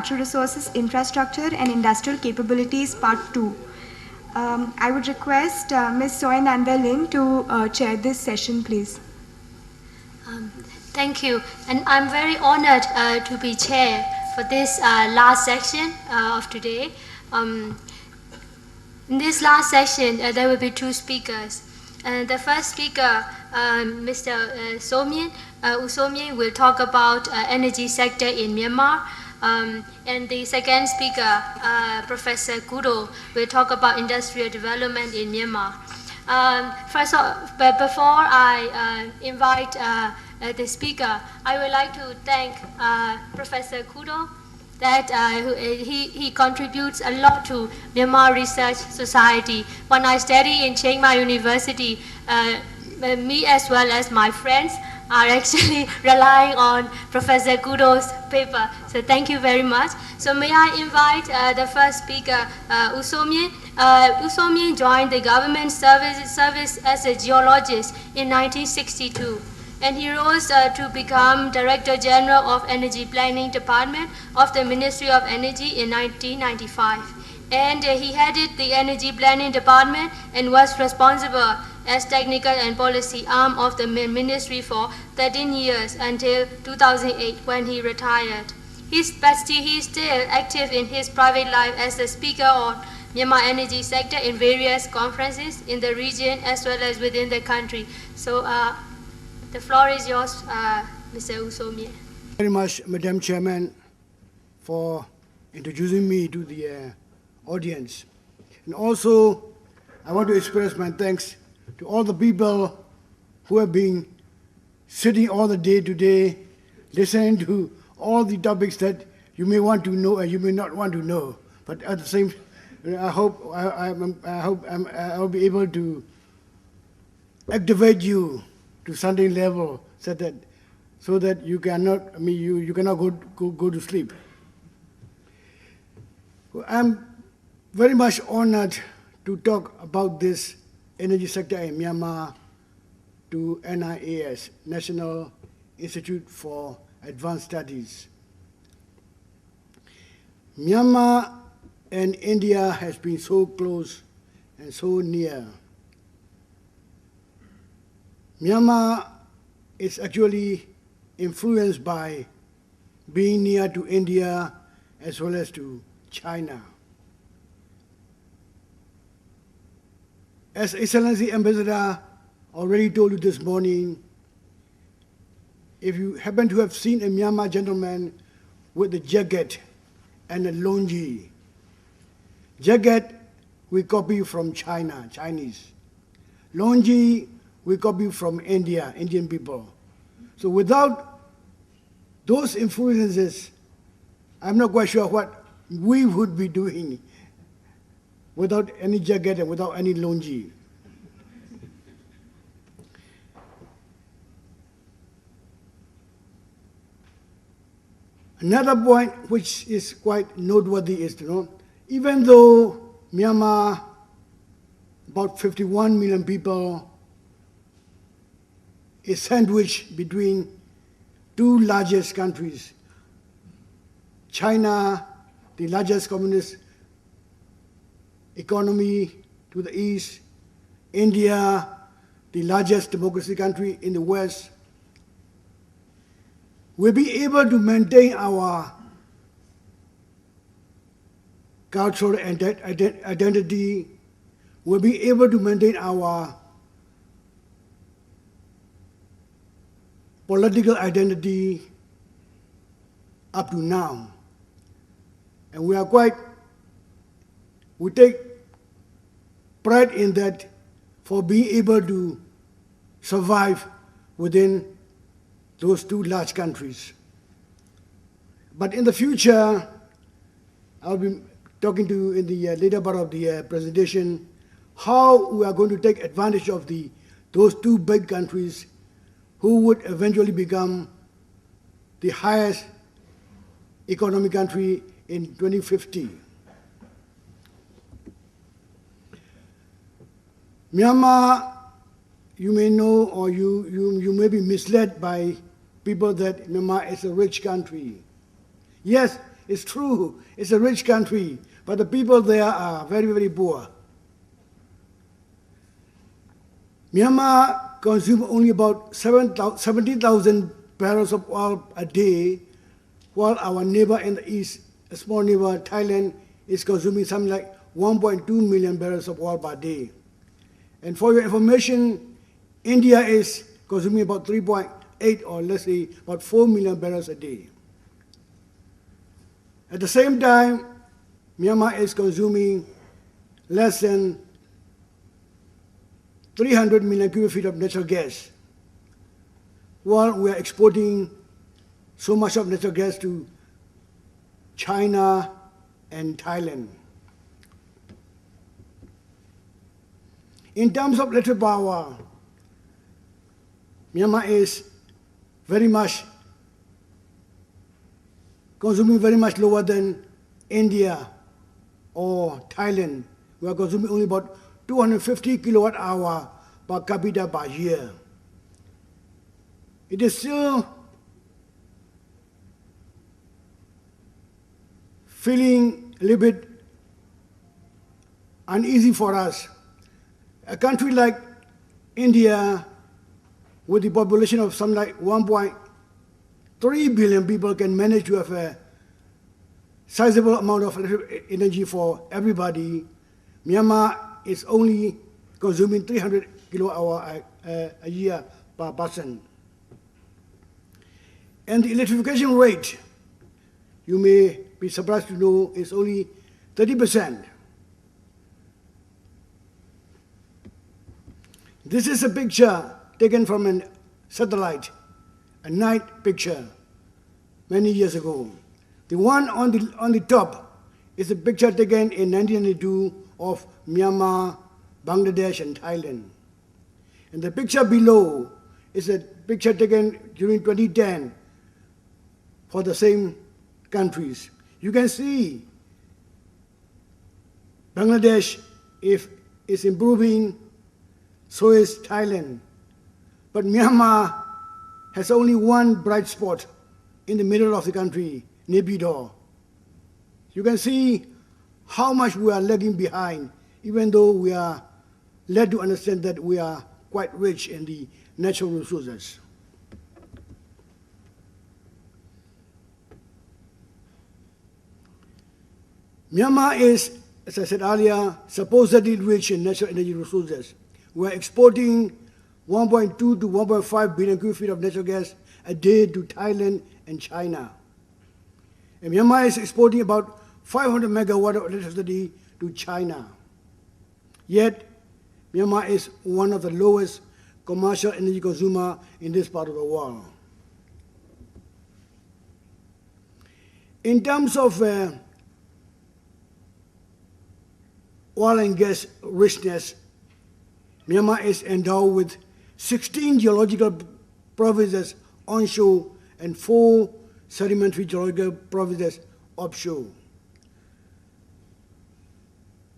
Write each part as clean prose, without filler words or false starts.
Natural Resources, Infrastructure and Industrial Capabilities, Part 2. I would request Ms. Soy Nanda Lin to chair this session, please. Thank you, and I'm very honored to be chair for this last section of today. In this last session, there will be two speakers. The first speaker, Mr. Usomyin, will talk about energy sector in Myanmar. And the second speaker, Professor Kudo, will talk about industrial development in Myanmar. But before I invite the speaker, I would like to thank Professor Kudo that he contributes a lot to Myanmar Research Society. When I study in Chiang Mai University, me as well as my friends are actually relying on Professor Kudo's paper. So thank you very much. So may I invite the first speaker, Usomyin. Usomyin joined the government service as a geologist in 1962. And he rose to become Director General of Energy Planning Department of the Ministry of Energy in 1995. And he headed the Energy Planning Department and was responsible as technical and policy arm of the ministry for 13 years until 2008 when he retired. He is still active in his private life as a speaker on Myanmar energy sector in various conferences in the region as well as within the country. So the floor is yours, Mr. Usomyin. Very much, Madam Chairman, for introducing me to the audience. And also, I want to express my thanks to all the people who have been sitting all the day today, listening to all the topics that you may want to know and you may not want to know. But at the same, I hope I'll be able to activate you to something level so that you cannot go to sleep. I'm very much honored to talk about this energy sector in Myanmar to NIAS, National Institute for Advanced Studies. Myanmar and India has been so close and so near. Myanmar is actually influenced by being near to India as well as to China. As Excellency Ambassador already told you this morning, if you happen to have seen a Myanmar gentleman with a jacket and a longi, jacket we copy from China, Chinese. Longi we copy from India, Indian people. So without those influences, I'm not quite sure what we would be doing without any jacket and without any longi. Another point which is quite noteworthy is to know, even though Myanmar, about 51 million people, is sandwiched between two largest countries, China, the largest communist economy to the east, India, the largest democracy country in the west, we'll be able to maintain our cultural identity, we'll be able to maintain our political identity up to now. And we take pride in that for being able to survive within those two large countries. But in the future, I'll be talking to you in the later part of the presentation how we are going to take advantage of those two big countries who would eventually become the highest economic country in 2050. Myanmar, you may know or you may be misled by people that Myanmar is a rich country. Yes, It's true, it's a rich country, but the people there are very, very poor. Myanmar consumes only about 70,000 barrels of oil a day, while our neighbor in the east, a small neighbor, Thailand, is consuming something like 1.2 million barrels of oil per day. And for your information, India is consuming about 3.8 or let's say about 4 million barrels a day. At the same time, Myanmar is consuming less than 300 million cubic feet of natural gas, while we are exporting so much of natural gas to China and Thailand. In terms of electric power, Myanmar is very much consuming very much lower than India or Thailand. We are consuming only about 250 kilowatt hour per capita per year. It is still feeling a little bit uneasy for us. A country like India, with the population of something like 1.3 billion people, can manage to have a sizable amount of energy for everybody. Myanmar is only consuming 300 kilowatt hour a year per person. And the electrification rate, you may be surprised to know, is only 30%. This is a picture taken from a satellite, a night picture, many years ago. The one on the top is a picture taken in 1992 of Myanmar, Bangladesh, and Thailand. And the picture below is a picture taken during 2010 for the same countries. You can see Bangladesh is improving, so is Thailand. But Myanmar has only one bright spot in the middle of the country, Naypyidaw. You can see how much we are lagging behind, even though we are led to understand that we are quite rich in the natural resources. Myanmar is, as I said earlier, supposedly rich in natural energy resources. We are exporting 1.2 to 1.5 billion cubic feet of natural gas a day to Thailand and China. And Myanmar is exporting about 500 megawatt of electricity to China. Yet, Myanmar is one of the lowest commercial energy consumer in this part of the world. In terms of oil and gas richness, Myanmar is endowed with 16 geological provinces onshore and 4 sedimentary geological provinces offshore.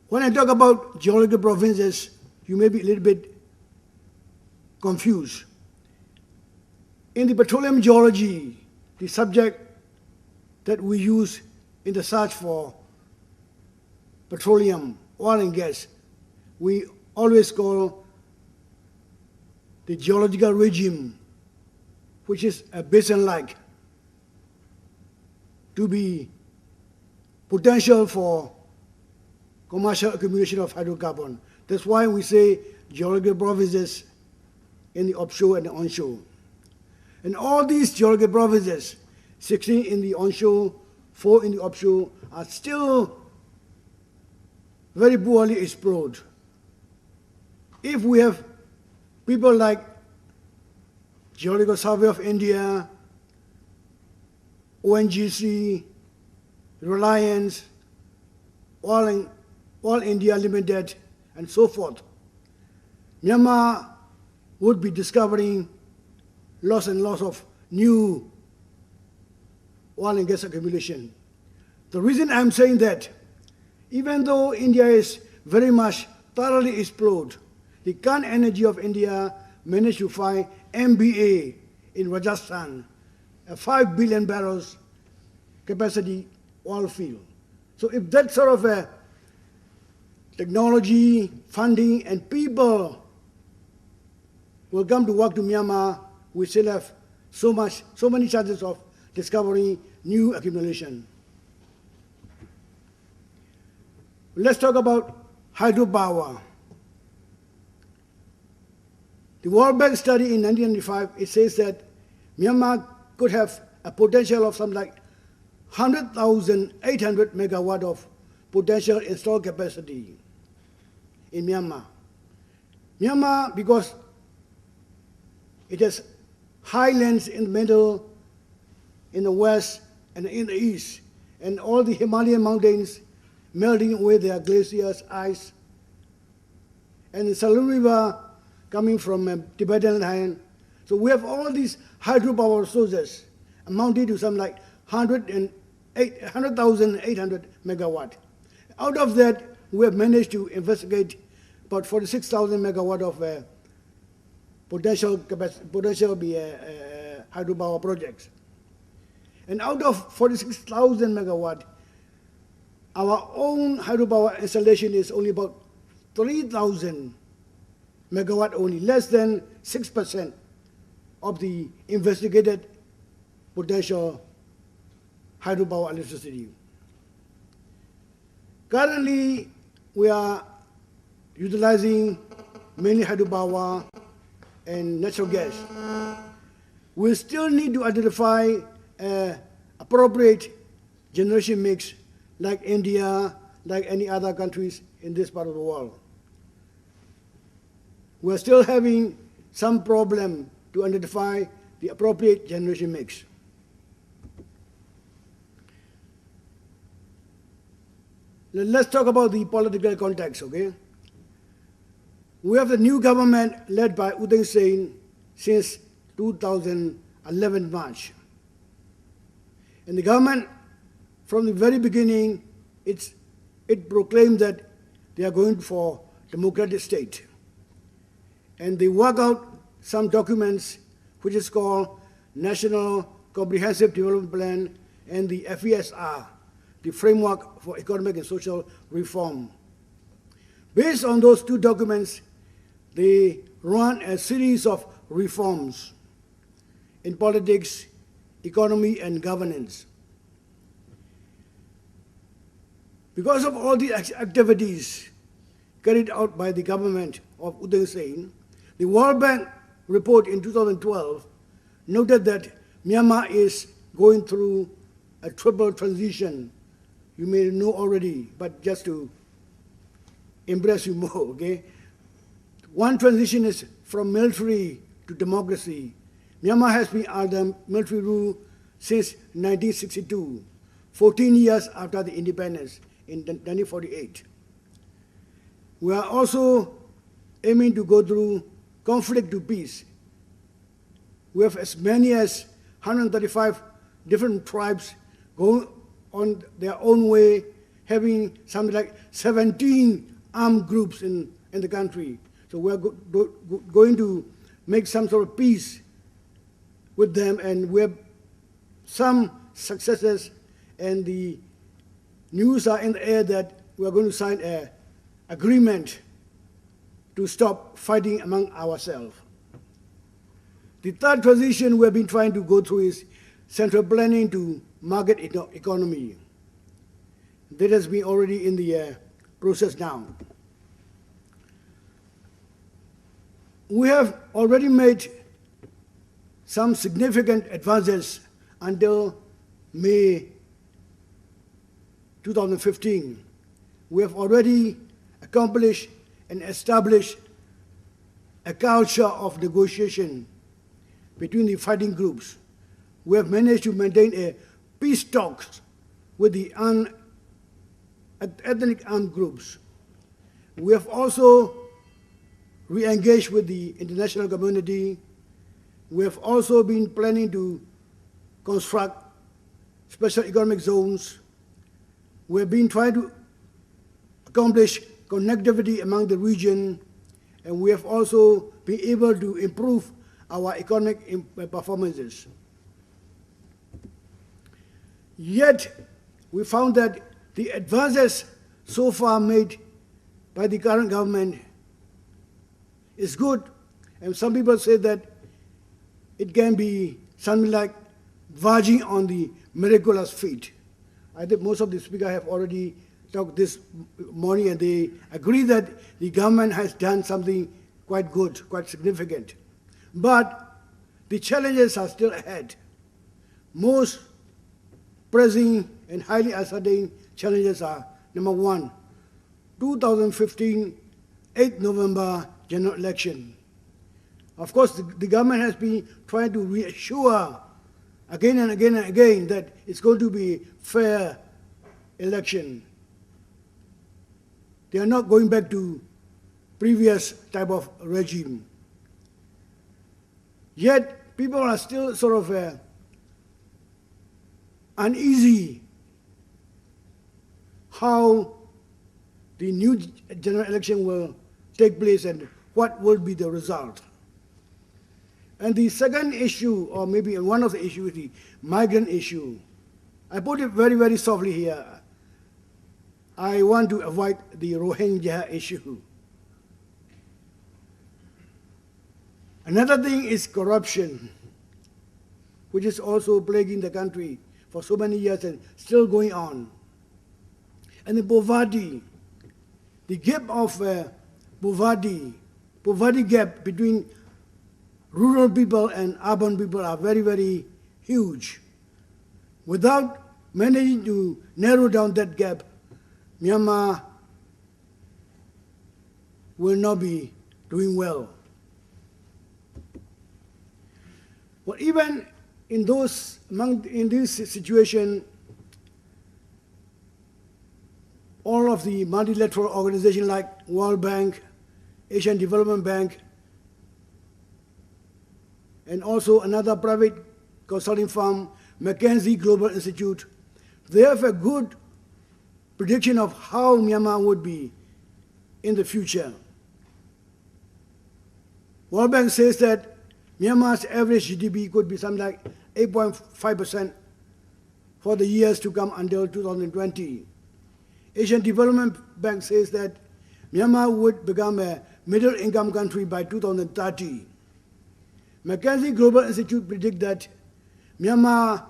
When I talk about geological provinces, you may be a little bit confused. In the petroleum geology, the subject that we use in the search for petroleum, oil and gas, we always call the geological regime, which is a basin-like, to be potential for commercial accumulation of hydrocarbon. That's why we say geological provinces in the offshore and the onshore. And all these geological provinces, 16 in the onshore, 4 in the offshore, are still very poorly explored. If we have people like Geological Survey of India, ONGC, Reliance, All India Limited, and so forth, Myanmar would be discovering lots and lots of new oil and gas accumulation. The reason I'm saying that, even though India is very much thoroughly explored, the current energy of India managed to find MBA in Rajasthan, a 5 billion barrels capacity oil field. So if that sort of a technology, funding, and people will come to work to Myanmar, we still have so many chances of discovering new accumulation. Let's talk about hydropower. The World Bank study in 1995, it says that Myanmar could have a potential of something like 100,800 megawatt of potential installed capacity in Myanmar. Myanmar, because it has highlands in the middle, in the west, and in the east, and all the Himalayan mountains melting away their glaciers, ice, and the Salon River coming from Tibetan highland. So we have all these hydropower sources amounting to some like 100,800 megawatt. Out of that, we have managed to investigate about 46,000 megawatt of potential hydropower projects. And out of 46,000 megawatt, our own hydropower installation is only about 3,000 megawatt only, less than 6% of the investigated potential hydropower electricity. Currently, we are utilizing mainly hydropower and natural gas. We still need to identify an appropriate generation mix like India, like any other countries in this part of the world. We're still having some problem to identify the appropriate generation mix. Let's talk about the political context, okay? We have the new government led by U Thein Sein since 2011 March. And the government, from the very beginning, it proclaimed that they are going for democratic state. And they work out some documents which is called National Comprehensive Development Plan and the FESR, the Framework for Economic and Social Reform. Based on those two documents, they run a series of reforms in politics, economy, and governance. Because of all the activities carried out by the government of U Thein Sein, the World Bank report in 2012 noted that Myanmar is going through a triple transition. You may know already, but just to impress you more, okay? One transition is from military to democracy. Myanmar has been under military rule since 1962, 14 years after the independence in 1948. We are also aiming to go through conflict to peace. We have as many as 135 different tribes going on their own way, having something like 17 armed groups in the country. So we are going to make some sort of peace with them, and we have some successes, and the news are in the air that we are going to sign an agreement to stop fighting among ourselves. The third transition we have been trying to go through is central planning to market economy. That has been already in the process now. We have already made some significant advances until May 2015. We have already accomplished and established a culture of negotiation between the fighting groups. We have managed to maintain a peace talks with the ethnic armed groups. We have also re-engaged with the international community. We have also been planning to construct special economic zones. We have been trying to accomplish connectivity among the region, and we have also been able to improve our economic performances. Yet, we found that the advances so far made by the current government is good, and some people say that it can be something like verging on the miraculous feat. I think most of the speakers have already talked this morning, and they agree that the government has done something quite good, quite significant. But the challenges are still ahead. Most pressing and highly uncertain challenges are, number one, 2015, 8th November general election. Of course, the government has been trying to reassure again and again and again that it's going to be fair election. They are not going back to previous type of regime. Yet, people are still sort of uneasy how the new general election will take place and what will be the result. And the second issue, or maybe one of the issues, is the migrant issue. I put it very, very softly here. I want to avoid the Rohingya issue. Another thing is corruption, which is also plaguing the country for so many years and still going on. And the poverty, the gap of poverty gap between rural people and urban people are very, very huge. Without managing to narrow down that gap, Myanmar will not be doing well. But even in this situation, all of the multilateral organizations like World Bank, Asian Development Bank, and also another private consulting firm, McKinsey Global Institute, they have a good prediction of how Myanmar would be in the future. World Bank says that Myanmar's average GDP could be something like 8.5% for the years to come until 2020. Asian Development Bank says that Myanmar would become a middle-income country by 2030. McKinsey Global Institute predicts that Myanmar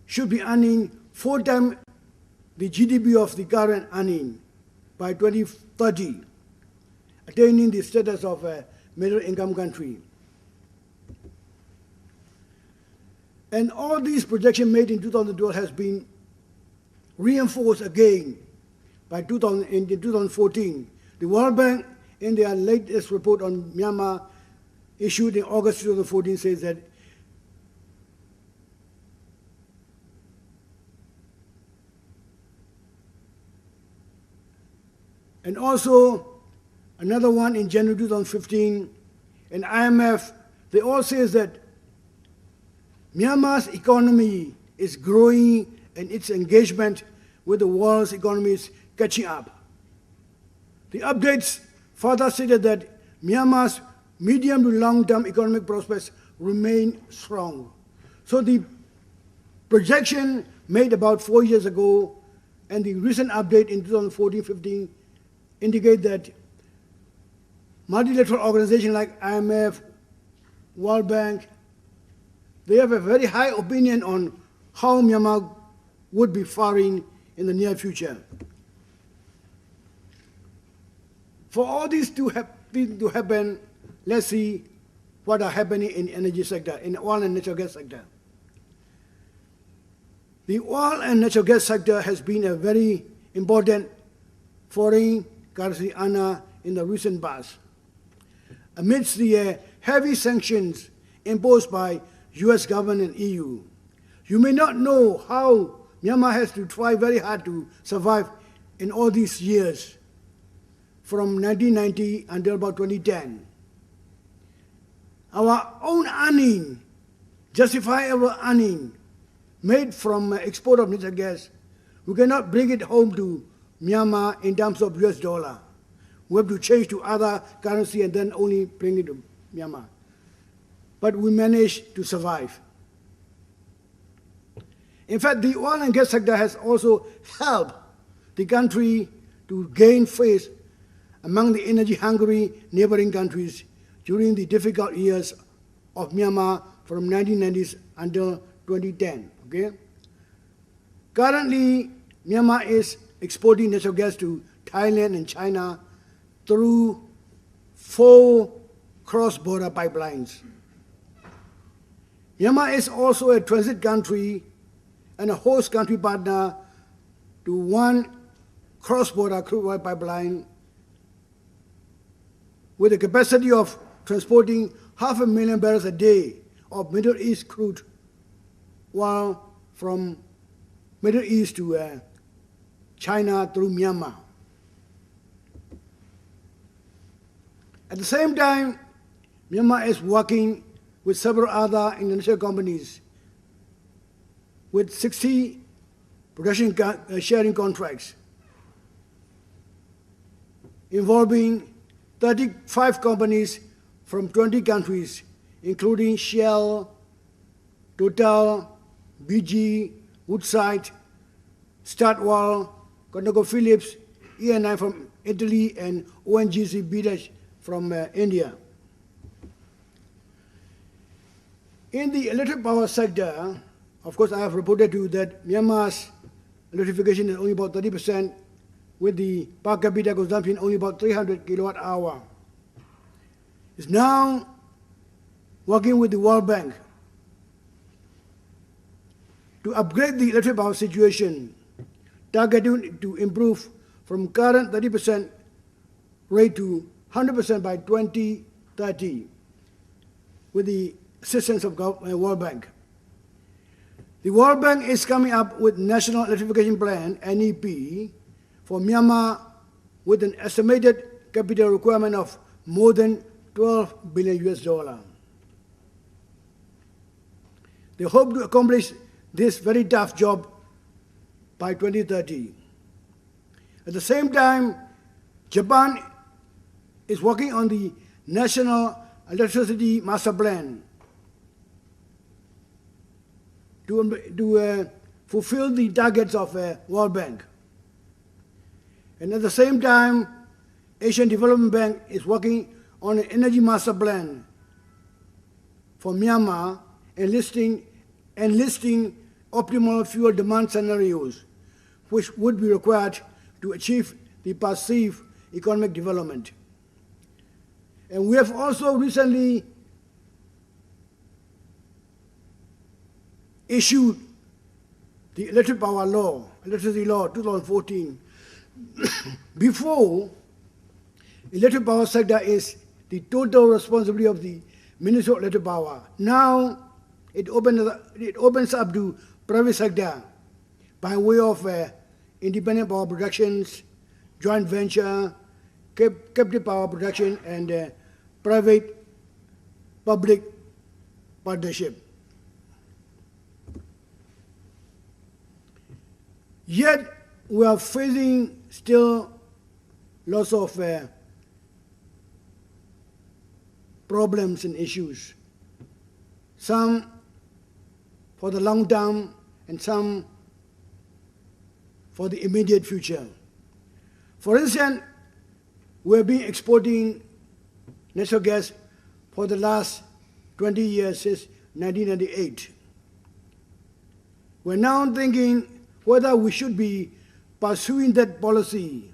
should be earning 4 times the GDP of the current earning by 2030, attaining the status of a middle-income country. And all these projections made in 2012 has been reinforced again by 2014. The World Bank, in their latest report on Myanmar, issued in August 2014, says that and also another one in January 2015, and IMF, they all say that Myanmar's economy is growing and its engagement with the world's economy is catching up. The updates further stated that Myanmar's medium to long-term economic prospects remain strong. So the projection made about 4 years ago and the recent update in 2014-15 indicate that multilateral organizations like IMF, World Bank, they have a very high opinion on how Myanmar would be faring in the near future. For all these to happen, let's see what are happening in the energy sector, in the oil and natural gas sector. The oil and natural gas sector has been a very important foreign currency earner in the recent past. Amidst the heavy sanctions imposed by US government and EU, you may not know how Myanmar has to try very hard to survive in all these years, from 1990 until about 2010. Our own earning, justifiable earning, made from export of natural gas, we cannot bring it home to Myanmar in terms of US dollar. We have to change to other currency and then only bring it to Myanmar. But we managed to survive. In fact, the oil and gas sector has also helped the country to gain face among the energy-hungry neighboring countries during the difficult years of Myanmar from 1990s until 2010. Okay? Currently, Myanmar is exporting natural gas to Thailand and China through 4 cross-border pipelines. Myanmar is also a transit country and a host country partner to 1 cross-border crude oil pipeline with a capacity of transporting 500,000 barrels a day of Middle East crude oil from Middle East to China through Myanmar. At the same time, Myanmar is working with several other international companies with 60 production sharing contracts involving 35 companies from 20 countries, including Shell, Total, BG, Woodside, Statoil, ConocoPhillips, ENI from Italy, and ONGC Bidech from India. In the electric power sector, of course, I have reported to you that Myanmar's electrification is only about 30%, with the per capita consumption only about 300 kilowatt hour. It's now working with the World Bank to upgrade the electric power situation, targeting to improve from current 30% rate to 100% by 2030 with the assistance of World Bank. The World Bank is coming up with National Electrification Plan, NEP, for Myanmar with an estimated capital requirement of more than $12 billion. They hope to accomplish this very tough job by 2030. At the same time, Japan is working on the National Electricity Master Plan to fulfill the targets of World Bank. And at the same time, Asian Development Bank is working on an energy master plan for Myanmar, enlisting optimal fuel demand scenarios, which would be required to achieve the perceived economic development. And we have also recently issued the electricity law 2014. Before, electric power sector is the total responsibility of the Ministry of Electric Power. Now, it opens up to private sector by way of independent power productions, joint venture, captive power production, and private-public partnership. Yet, we are facing still lots of problems and issues. Some for the long term and some for the immediate future. For instance, we have been exporting natural gas for the last 20 years, since 1998. We're now thinking whether we should be pursuing that policy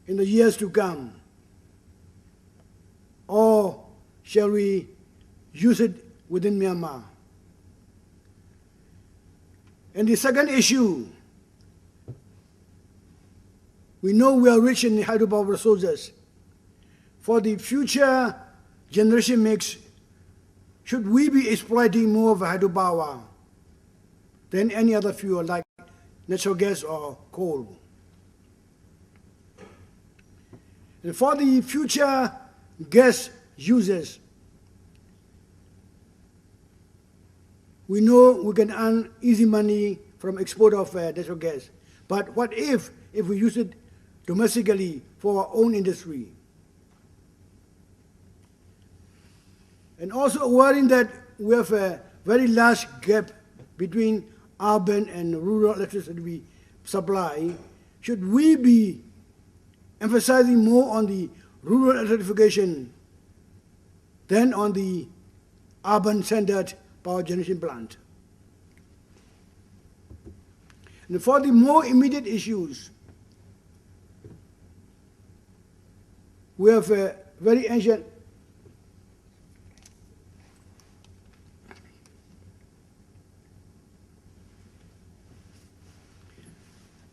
in the years to come, or shall we use it within Myanmar? And the second issue, we know we are rich in hydropower resources. For the future generation mix, should we be exploiting more of hydropower than any other fuel like natural gas or coal? And for the future gas users, we know we can earn easy money from export of natural gas. But what if we use it domestically for our own industry? And also worrying that we have a very large gap between urban and rural electricity supply, should we be emphasizing more on the rural electrification than on the urban-centered power generation plant? And for the more immediate issues, we have a very ancient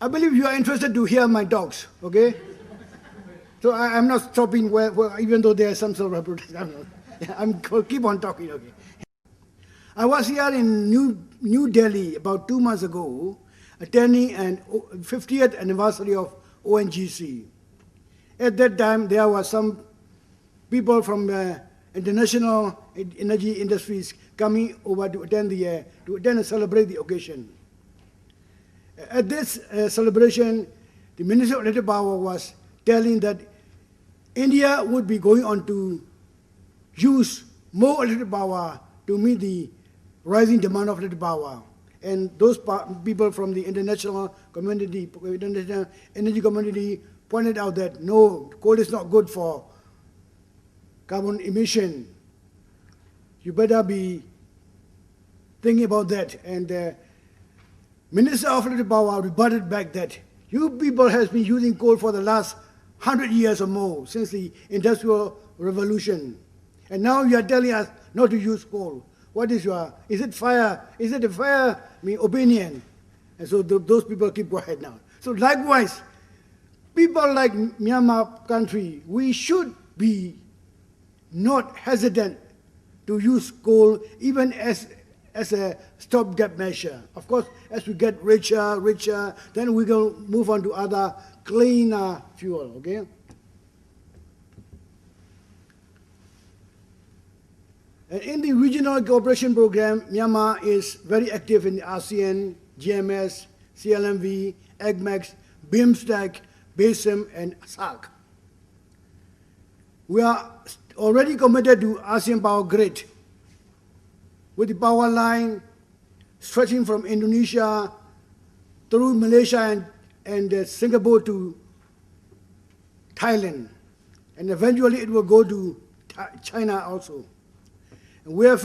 I believe you are interested to hear my talks, okay? So I'm not stopping even though there is some sort of protest. I'm keep on talking, okay? I was here in New Delhi about 2 months ago, attending an 50th anniversary of ONGC. At that time, there were some people from international energy industries coming over to attend and celebrate the occasion. At this celebration, the Minister of Electric Power was telling that India would be going on to use more electric power to meet the rising demand of electric power. And those people from the international community, international energy community, pointed out that no, coal is not good for carbon emission. You better be thinking about that. And Minister of Electric Power rebutted back that you people has been using coal for the last 100 years or more, since the Industrial Revolution. And now you are telling us not to use coal. What is is it a fair opinion? And so those people keep quiet now. So likewise, people like Myanmar country, we should be not hesitant to use coal even as a stopgap measure. Of course, as we get richer, then we will move on to other cleaner fuel, okay? And in the regional cooperation program, Myanmar is very active in the ASEAN, GMS, CLMV, AGMEX, BIMSTEC, BASIM, and SARC. We are already committed to ASEAN Power Grid, with the power line stretching from Indonesia through Malaysia and Singapore to Thailand. And eventually it will go to China also. And we have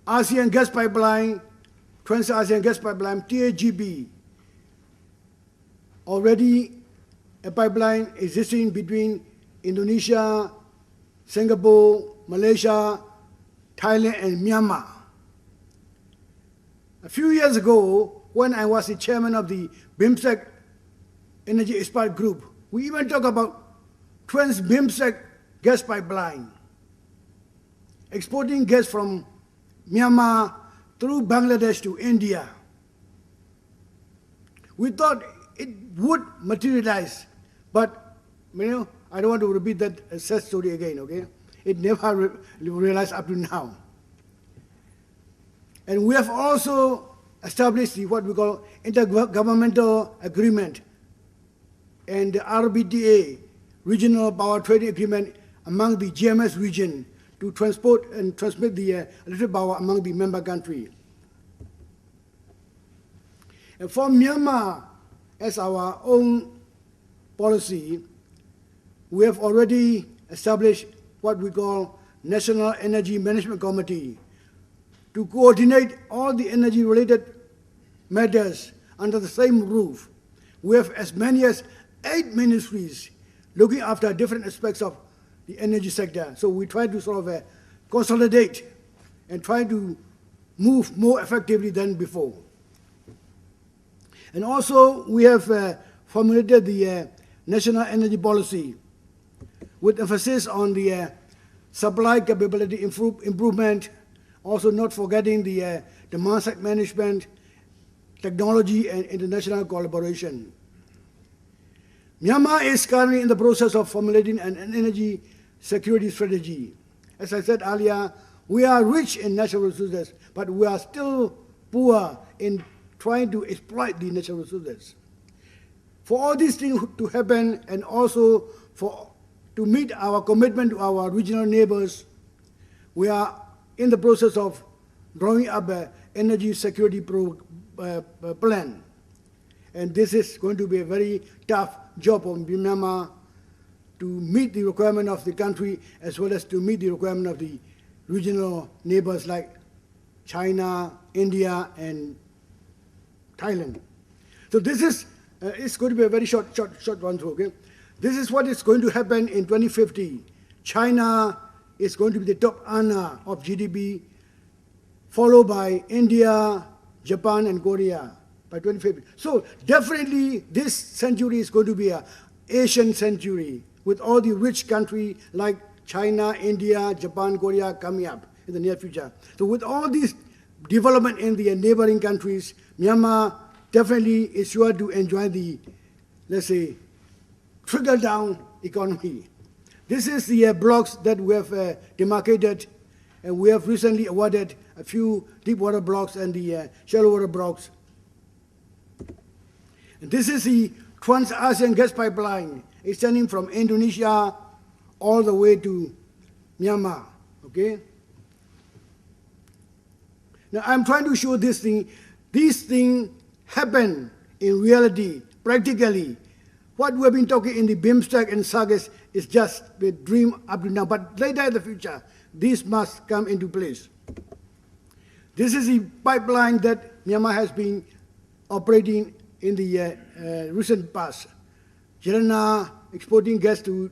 ASEAN gas pipeline, Trans-ASEAN gas pipeline, TAGP. Already a pipeline existing between Indonesia, Singapore, Malaysia, Thailand, and Myanmar. A few years ago, when I was the chairman of the BIMSTEC Energy Expert Group, we even talked about Trans-BIMSTEC gas pipeline, exporting gas from Myanmar through Bangladesh to India. We thought it would materialize, but I don't want to repeat that sad story again, okay? It never realized up to now. And we have also established what we call intergovernmental agreement and the RBTA, Regional Power Trading Agreement, among the GMS region to transport and transmit the electric power among the member countries. And for Myanmar, as our own policy, we have already established what we call National Energy Management Committee to coordinate all the energy-related matters under the same roof. We have as many as 8 ministries looking after different aspects of the energy sector. So we try to sort of consolidate and try to move more effectively than before. And also we have formulated the National Energy Policy with emphasis on the supply capability improvement, also not forgetting the demand-side management, technology, and international collaboration. Myanmar is currently in the process of formulating an energy security strategy. As I said earlier, we are rich in natural resources, but we are still poor in trying to exploit the natural resources. For all these things to happen, and also to meet our commitment to our regional neighbors, we are in the process of drawing up an energy security plan. And this is going to be a very tough job for Myanmar to meet the requirement of the country as well as to meet the requirement of the regional neighbors like China, India, and Thailand. So this is, it's going to be a very short run through, okay? This is what is going to happen in 2050. China is going to be the top earner of GDP, followed by India, Japan, and Korea by 2050. So definitely this century is going to be an Asian century with all the rich countries like China, India, Japan, Korea coming up in the near future. So with all these development in the neighboring countries, Myanmar definitely is sure to enjoy the, let's say, trickle-down economy. This is the blocks that we have demarcated, and we have recently awarded a few deep water blocks and the shallow water blocks. And this is the Trans-ASEAN gas pipeline extending from Indonesia all the way to Myanmar, okay? Now I'm trying to show this thing. These things happen in reality, practically. What we have been talking in the BIMSTEC and SAGAS is just a dream up to now, but later in the future, this must come into place. This is the pipeline that Myanmar has been operating in the recent past. Jirana exporting gas to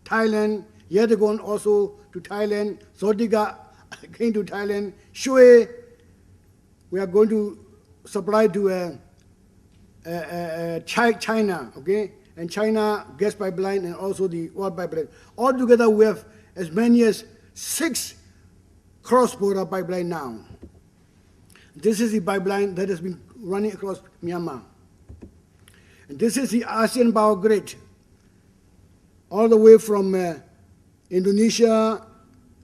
Thailand, Yatagon also to Thailand, Zotiga again to Thailand, Shui, we are going to supply to China, okay? And China gas pipeline and also the oil pipeline. Altogether, we have as many as 6 cross-border pipeline now. This is the pipeline that has been running across Myanmar. And this is the ASEAN power grid, all the way from Indonesia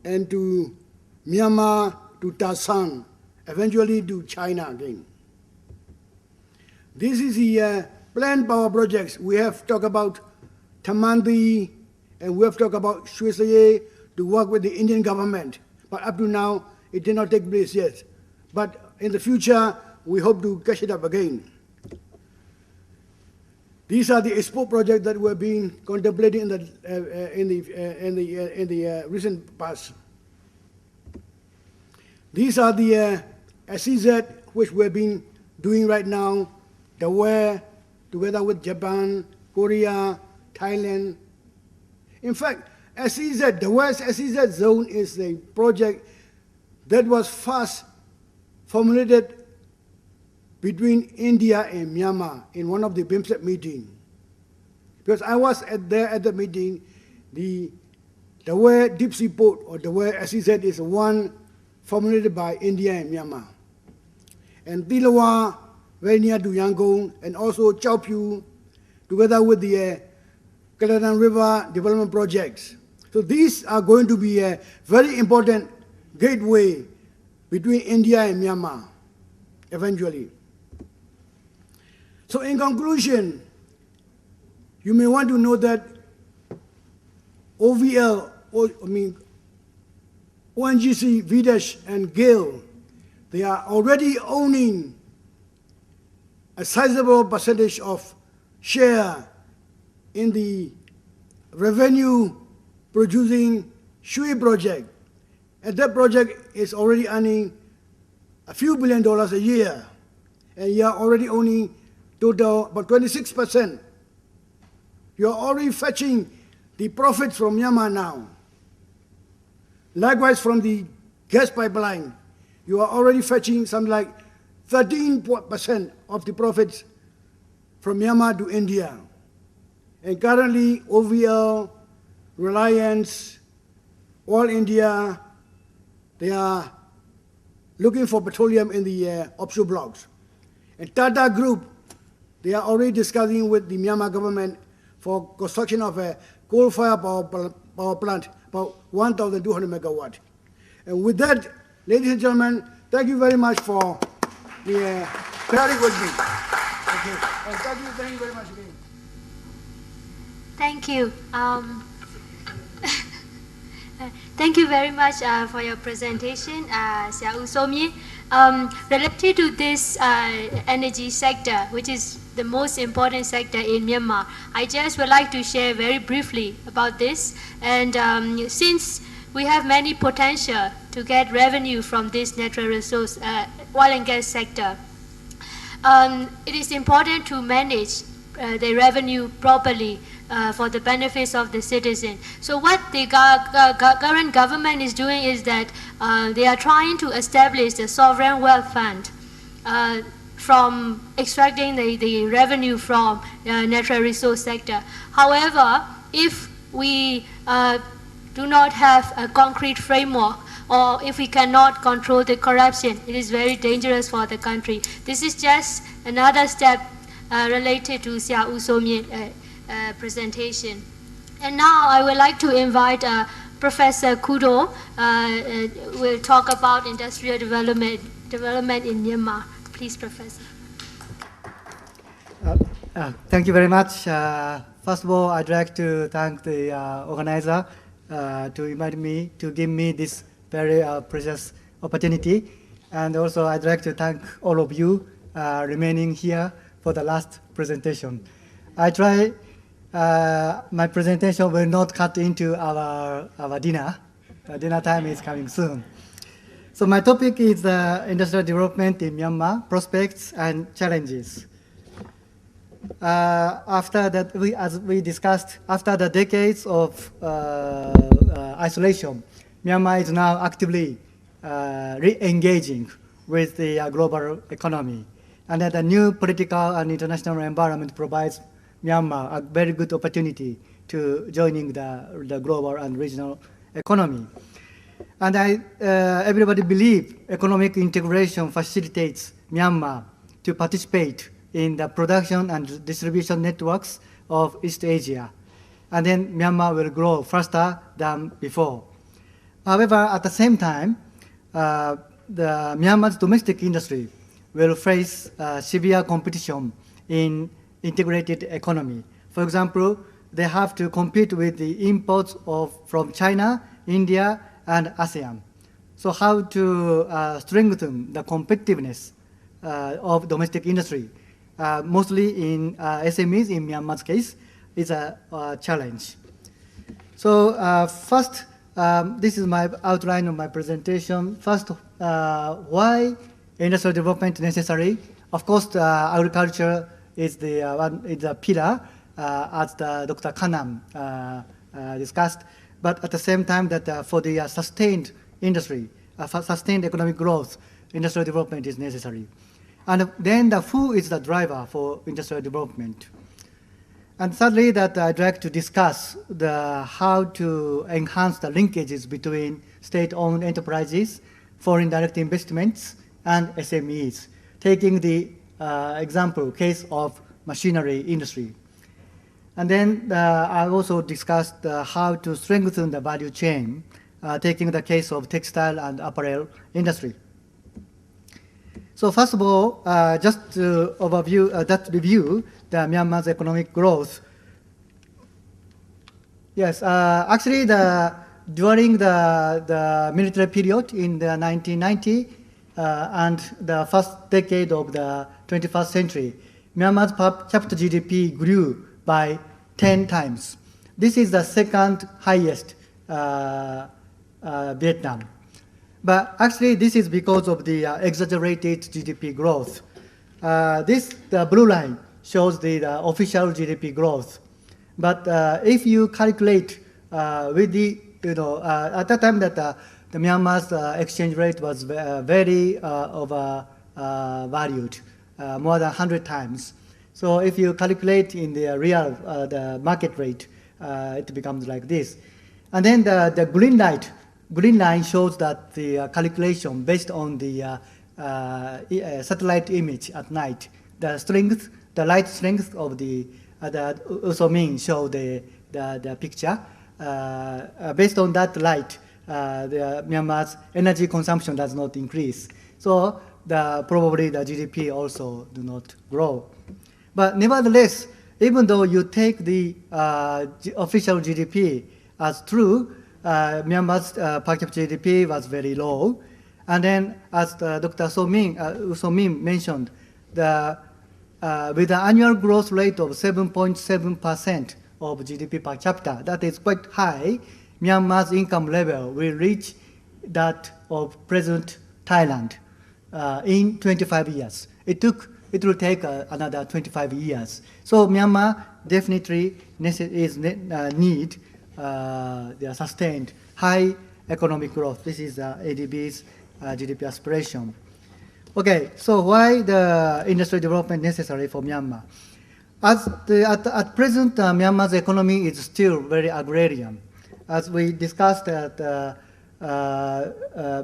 and to Myanmar to Tasan, eventually to China again. This is the planned power projects. We have talked about Tamanti, and we have talked about Shuisaye to work with the Indian government. But up to now, it did not take place yet. But in the future, we hope to catch it up again. These are the export projects that were being contemplated in the recent past. These are the SEZ which we've been doing right now, the WARE, together with Japan, Korea, Thailand. In fact, SEZ, the West SEZ zone is a project that was first formulated between India and Myanmar in one of the BIMSTEC meetings. Because I was there at the meeting, the WARE deep sea port, or the WARE SEZ, is one formulated by India and Myanmar. And Tilawa, very near to Yangon, and also Chao Pyu, together with the Kaladan River development projects. So these are going to be a very important gateway between India and Myanmar, eventually. So in conclusion, you may want to know that OVL, ONGC, Videsh, and GAIL, they are already owning a sizable percentage of share in the revenue-producing Shui project. And that project is already earning a few $1 billion a year. And you are already owning total about 26%. You are already fetching the profits from Myanmar now. Likewise, from the gas pipeline, you are already fetching something like 13% of the profits from Myanmar to India. And currently, OVL, Reliance, Oil India, they are looking for petroleum in the offshore blocks. And Tata Group, they are already discussing with the Myanmar government for construction of a coal-fired power plant, about 1,200 megawatt. And with that, ladies and gentlemen, thank you very much for the sharing with me. Okay. And thank you very much again. Thank you. Thank you very much for your presentation, Sia U Somye. Related to this energy sector, which is the most important sector in Myanmar, I just would like to share very briefly about this. And since we have many potential to get revenue from this natural resource oil and gas sector, it is important to manage the revenue properly for the benefits of the citizen. So what the current government is doing is that they are trying to establish the sovereign wealth fund from extracting the revenue from natural resource sector. However, if we do not have a concrete framework, or if we cannot control the corruption, it is very dangerous for the country. This is just another step related to Sia Usomien presentation. And now I would like to invite Professor Kudo will talk about industrial development in Myanmar. Please, Professor. Thank you very much. First of all, I'd like to thank the organizer to invite me, to give me this very precious opportunity. And also, I'd like to thank all of you remaining here for the last presentation. I try, my presentation will not cut into our dinner. Dinner time is coming soon. So my topic is industrial development in Myanmar, prospects and challenges. After that, as we discussed, after the decades of isolation, Myanmar is now actively re-engaging with the global economy. And that the new political and international environment provides Myanmar a very good opportunity to joining the global and regional economy. And everybody believes economic integration facilitates Myanmar to participate in the production and distribution networks of East Asia. And then Myanmar will grow faster than before. However, at the same time, the Myanmar's domestic industry will face severe competition in integrated economy. For example, they have to compete with the imports from China, India, and ASEAN. So how to strengthen the competitiveness of domestic industry, mostly in SMEs in Myanmar's case, is a challenge. So first, this is my outline of my presentation. First, why industrial development is necessary? Of course, agriculture is the pillar, as Dr. Kanam discussed. But at the same time, that for the sustained industry, sustained economic growth, industrial development is necessary. And then who is the driver for industrial development? And thirdly, that I'd like to discuss how to enhance the linkages between state-owned enterprises, foreign direct investments, and SMEs, taking the case of machinery industry. And then I also discussed how to strengthen the value chain, taking the case of textile and apparel industry. So first of all, just to review the Myanmar's economic growth. Yes, actually, during the military period in the 1990 and the first decade of the 21st century, Myanmar's per capita GDP grew by 10 times. This is the second highest Vietnam. But actually, this is because of the exaggerated GDP growth. The blue line shows the official GDP growth. But if you calculate with the, at that time that the Myanmar's exchange rate was very overvalued, more than 100 times. So if you calculate in the real, the market rate, it becomes like this. And then the green line shows that the calculation based on the satellite image at night, the light strength of the Usomien show the picture. Based on that light, the Myanmar's energy consumption does not increase. So probably the GDP also do not grow. But nevertheless, even though you take the official GDP as true, Myanmar's per capita GDP was very low. And then, as Dr. So Min mentioned, with an annual growth rate of 7.7% of GDP per capita, that is quite high, Myanmar's income level will reach that of present Thailand in 25 years. It will take another 25 years. So Myanmar definitely need the sustained high economic growth. This is ADB's GDP aspiration. Okay, so why the industrial development necessary for Myanmar? At present, Myanmar's economy is still very agrarian. As we discussed,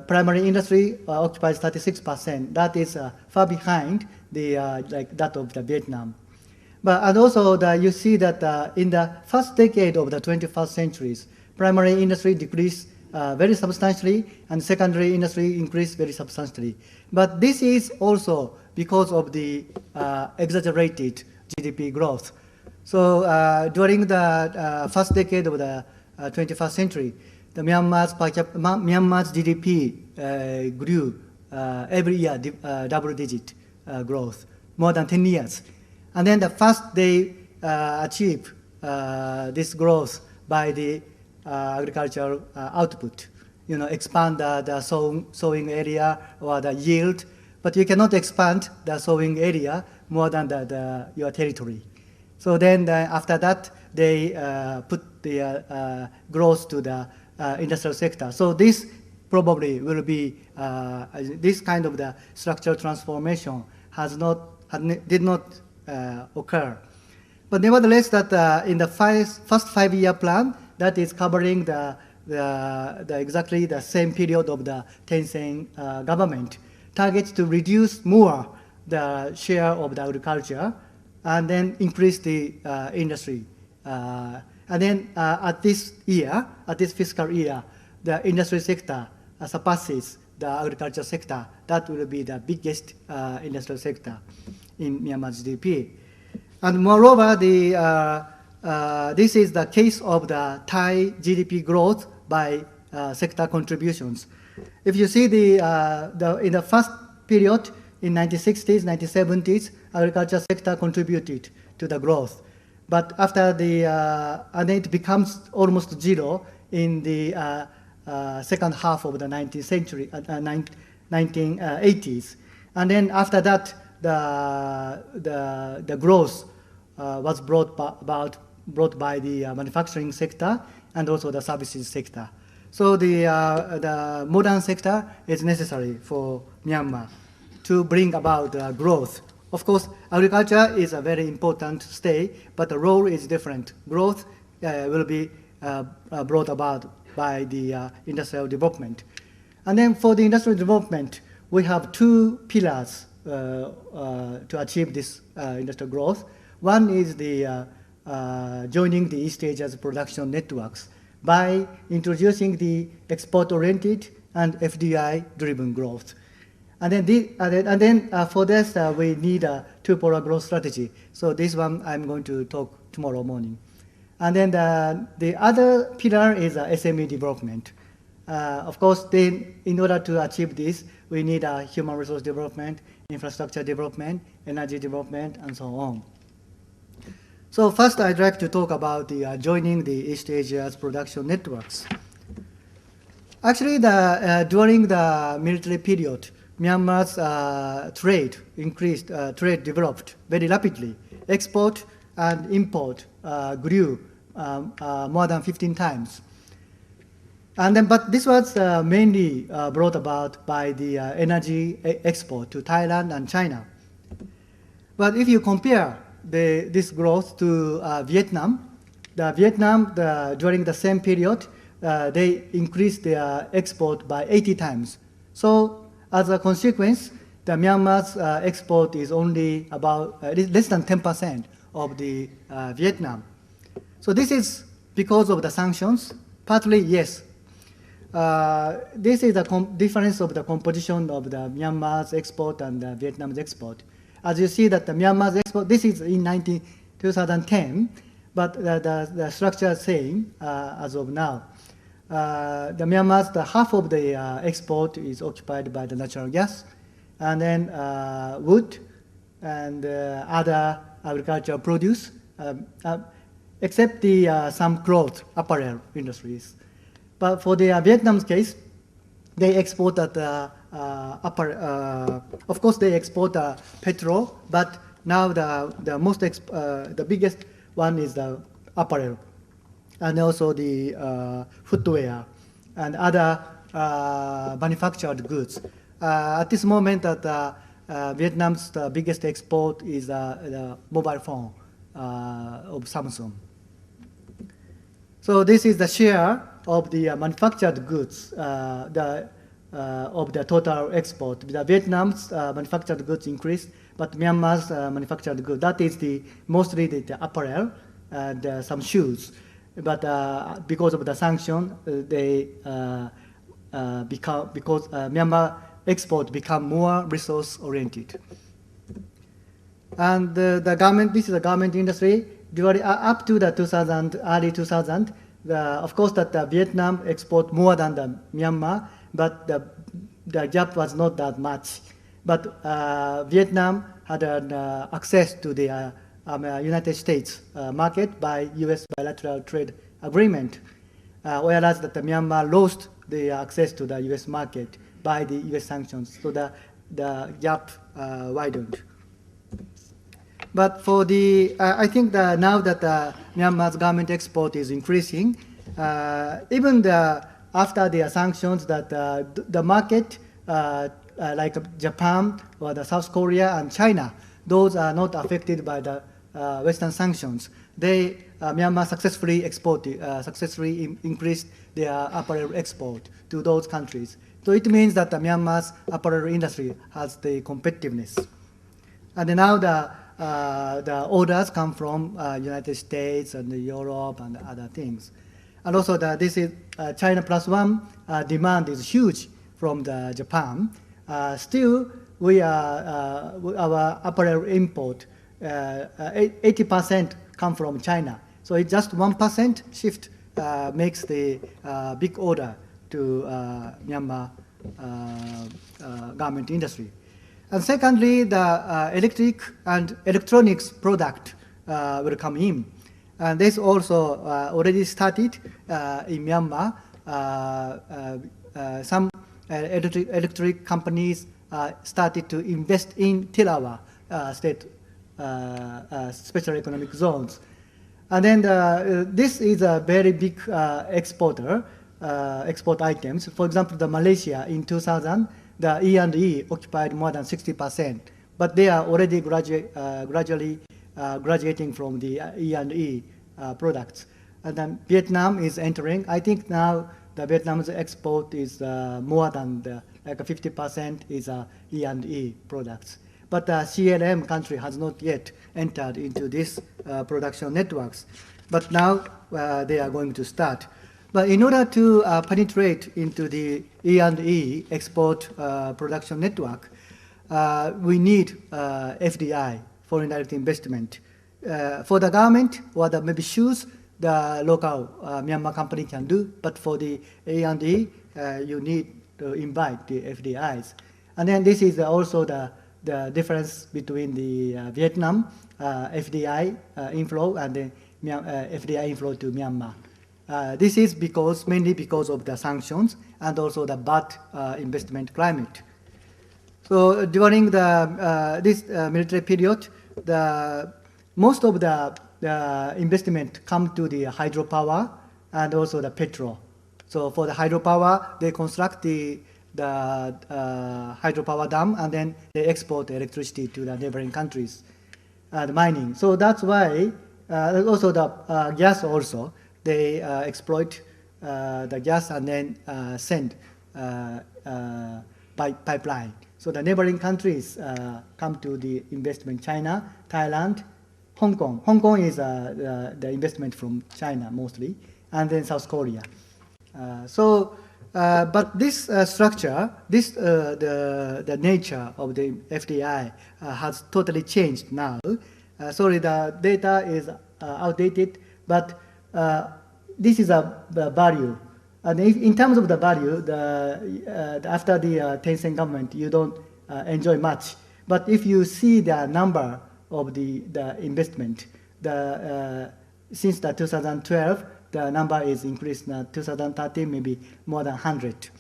primary industry occupies 36%. That is far behind that of the Vietnam. And also you see that in the first decade of the 21st century, primary industry decreased very substantially, and secondary industry increased very substantially. But this is also because of the exaggerated GDP growth. So during the first decade of the 21st century, the Myanmar's GDP grew every year, double-digit growth, more than 10 years. And then first they achieved this growth by the agricultural output, expand the sowing area or the yield, but you cannot expand the sowing area more than your territory. So then after that, they put the growth to the industrial sector. So this probably will be, this kind of the structural transformation did not occur. But nevertheless, that in the first 5-year plan, that is covering exactly the same period of the Tencent government, targets to reduce more the share of the agriculture and then increase the industry. And then at this fiscal year, the industry sector surpasses the agriculture sector. That will be the biggest industrial sector in Myanmar's GDP. And moreover, this is the case of the Thai GDP growth by sector contributions. If you see in the first period, in 1960s, 1970s, agriculture sector contributed to the growth. But after and it becomes almost zero in the second half of the 1980s. And then after that, the growth was brought by the manufacturing sector and also the services sector. So the modern sector is necessary for Myanmar to bring about growth. Of course, agriculture is a very important stay, but the role is different. Growth will be brought about by the industrial development. And then for the industrial development, we have two pillars to achieve this industrial growth. One is the joining the East Asia's production networks by introducing the export-oriented and FDI-driven growth. And then, for this, we need a two-polar growth strategy. So this one I'm going to talk tomorrow morning. And then the other pillar is SME development. Of course, then in order to achieve this, we need human resource development, infrastructure development, energy development, and so on. So first, I'd like to talk about joining the East Asia's production networks. Actually, during the military period, Myanmar's trade developed very rapidly. Export and import grew more than 15 times. But this was mainly brought about by the energy export to Thailand and China. But if you compare this growth to Vietnam, during the same period, they increased their export by 80 times. So as a consequence, the Myanmar's export is only about less than 10% of the Vietnam. So this is because of the sanctions. Partly, yes. This is the difference of the composition of the Myanmar's export and Vietnam's export. As you see that the Myanmar's export, this is in 2010, but the structure is same as of now. The Myanmar's half of the export is occupied by the natural gas, and then wood and other agricultural produce, except the some cloth apparel industries. But for the Vietnam's case, they export of course they export petrol, but now the biggest one is the apparel, and also the footwear and other manufactured goods. At this moment, Vietnam's biggest export is the mobile phone of Samsung. So this is the share of the manufactured goods of the total export. The Vietnam's manufactured goods increased, but Myanmar's manufactured goods, that is mostly the apparel and some shoes. But because of the sanction, because Myanmar export become more resource oriented. And the government, this is the government industry. During, up to the early 2000, of course that Vietnam export more than the Myanmar, but the gap was not that much. But Vietnam had access to the United States market by U.S. bilateral trade agreement, whereas that Myanmar lost the access to the U.S. market by the U.S. sanctions. So the gap widened. But for I think that now that Myanmar's government export is increasing, even after the sanctions, that the market like Japan or the South Korea and China, those are not affected by the Western sanctions. Myanmar successfully increased their apparel export to those countries. So it means that Myanmar's apparel industry has the competitiveness. And now the orders come from United States and Europe and other things. And also this is China plus one demand is huge from the Japan. Still, our apparel import, 80% come from China. So it's just 1% shift makes the big order to Myanmar garment industry. And secondly, the electric and electronics product will come in. And this also already started in Myanmar. Some electric companies started to invest in Tilawa state special economic zones. And then this is a very big exporter, export items. For example, the Malaysia in 2000, the E&E occupied more than 60%, but they are already gradually graduating from the E&E products. And then Vietnam is entering. I think now the Vietnam's export is more than like 50% is E&E products. But CLM country has not yet entered into this production networks. But now they are going to start. But in order to penetrate into the E&E export production network, we need FDI, foreign direct investment. For the garment or maybe shoes, the local Myanmar company can do, but for the E&E, you need to invite the FDIs. And then this is also the difference between the Vietnam FDI inflow and the FDI inflow to Myanmar. This is mainly because of the sanctions and also the bad investment climate. So during this military period, most of the investment come to the hydropower and also the petrol. So for the hydropower, they construct the hydropower dam and then they export electricity to the neighboring countries, the mining. So that's why also the gas also, they exploit the gas and then send by pipeline. So the neighboring countries come to the investment: China, Thailand, Hong Kong. Hong Kong is the investment from China mostly, and then South Korea. But this structure, the nature of the FDI has totally changed now. Sorry, the data is outdated, but this is a value. And if, in terms of the value, after the Tencent government, you don't enjoy much. But if you see the number of the investment, since the 2012, the number is increased. Now 2013, maybe more than 100.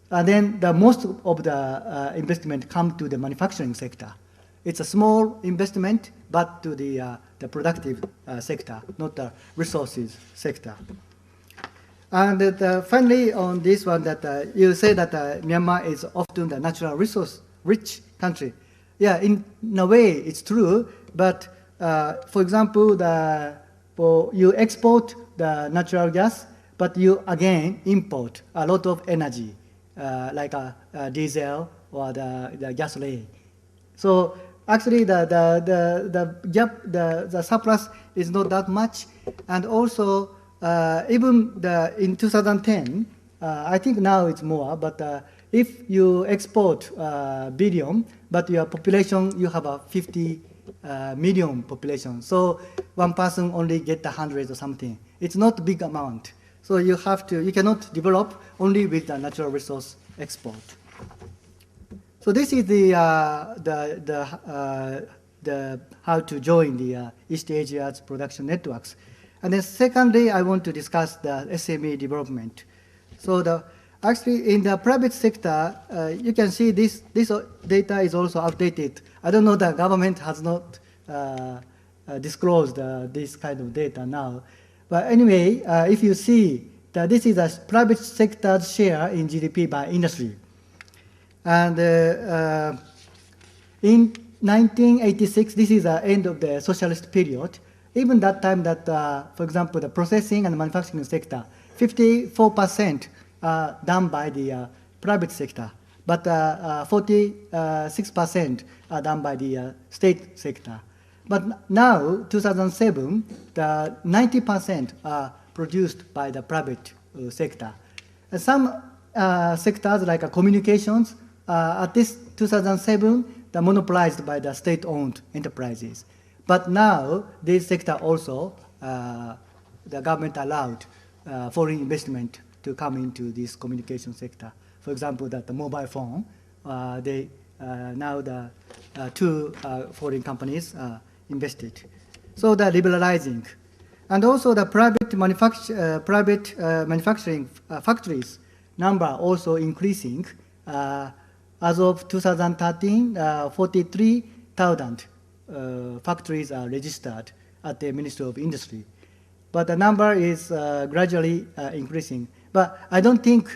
And then the most of the investment come to the manufacturing sector. It's a small investment, but to the productive sector, not the resources sector. And finally, on this one, that you say that Myanmar is often the natural resource-rich country. Yeah, in a way, it's true. But for example, you export the natural gas, but you again import a lot of energy, like diesel or the gasoline. So actually, the surplus is not that much, and also even in 2010, I think now it's more. But if you export billion, but your population, you have a 50 million population, so one person only get 100 or something. It's not a big amount. So you cannot develop only with the natural resource export. So this is the how to join the East Asia's production networks. And then secondly, I want to discuss the SME development. So actually in the private sector, you can see this data is also outdated. I don't know, the government has not disclosed this kind of data now. But anyway, if you see that this is a private sector's share in GDP by industry. And in 1986, this is the end of the socialist period. Even that time that, for example, the processing and manufacturing sector, 54% are done by the private sector, but 46% are done by the state sector. But now, 2007, the 90% are produced by the private sector. And some sectors like communications, at this 2007, they're monopolized by the state-owned enterprises. But now, this sector also, the government allowed foreign investment to come into this communication sector. For example, that the mobile phone, now the two foreign companies invested. So they're liberalizing. And also the private manufacturing factories number also increasing. As of 2013, 43,000 factories are registered at the Ministry of Industry. But the number is gradually increasing. But I don't think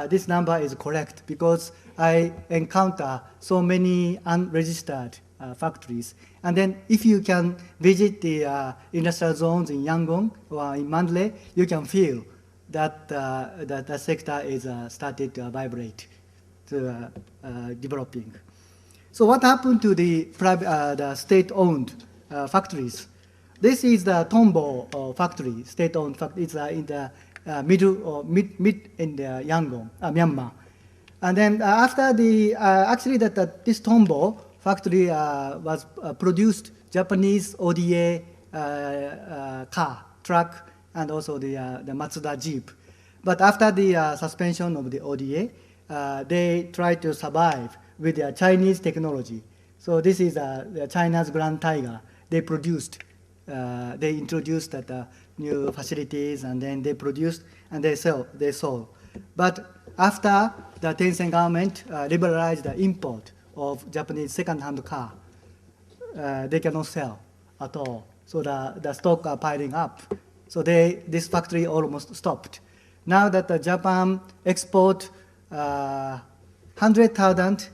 this number is correct, because I encounter so many unregistered factories. And then if you can visit the industrial zones in Yangon or in Mandalay, you can feel that the sector is started to vibrate, to developing. So what happened to the state-owned factories? This is the Tombo factory, state-owned factory. It's in the mid in the Yangon, Myanmar. And then after actually this Tombo factory was produced Japanese ODA truck, and also the Mazda Jeep. But after the suspension of the ODA, they tried to survive with their Chinese technology. So this is China's Grand Tiger. They introduced new facilities, and then they produced and they sold. But after the Tencent government liberalized the import of Japanese second-hand car, they cannot sell at all. So the stock are piling up. So this factory almost stopped. Now that Japan export 100,000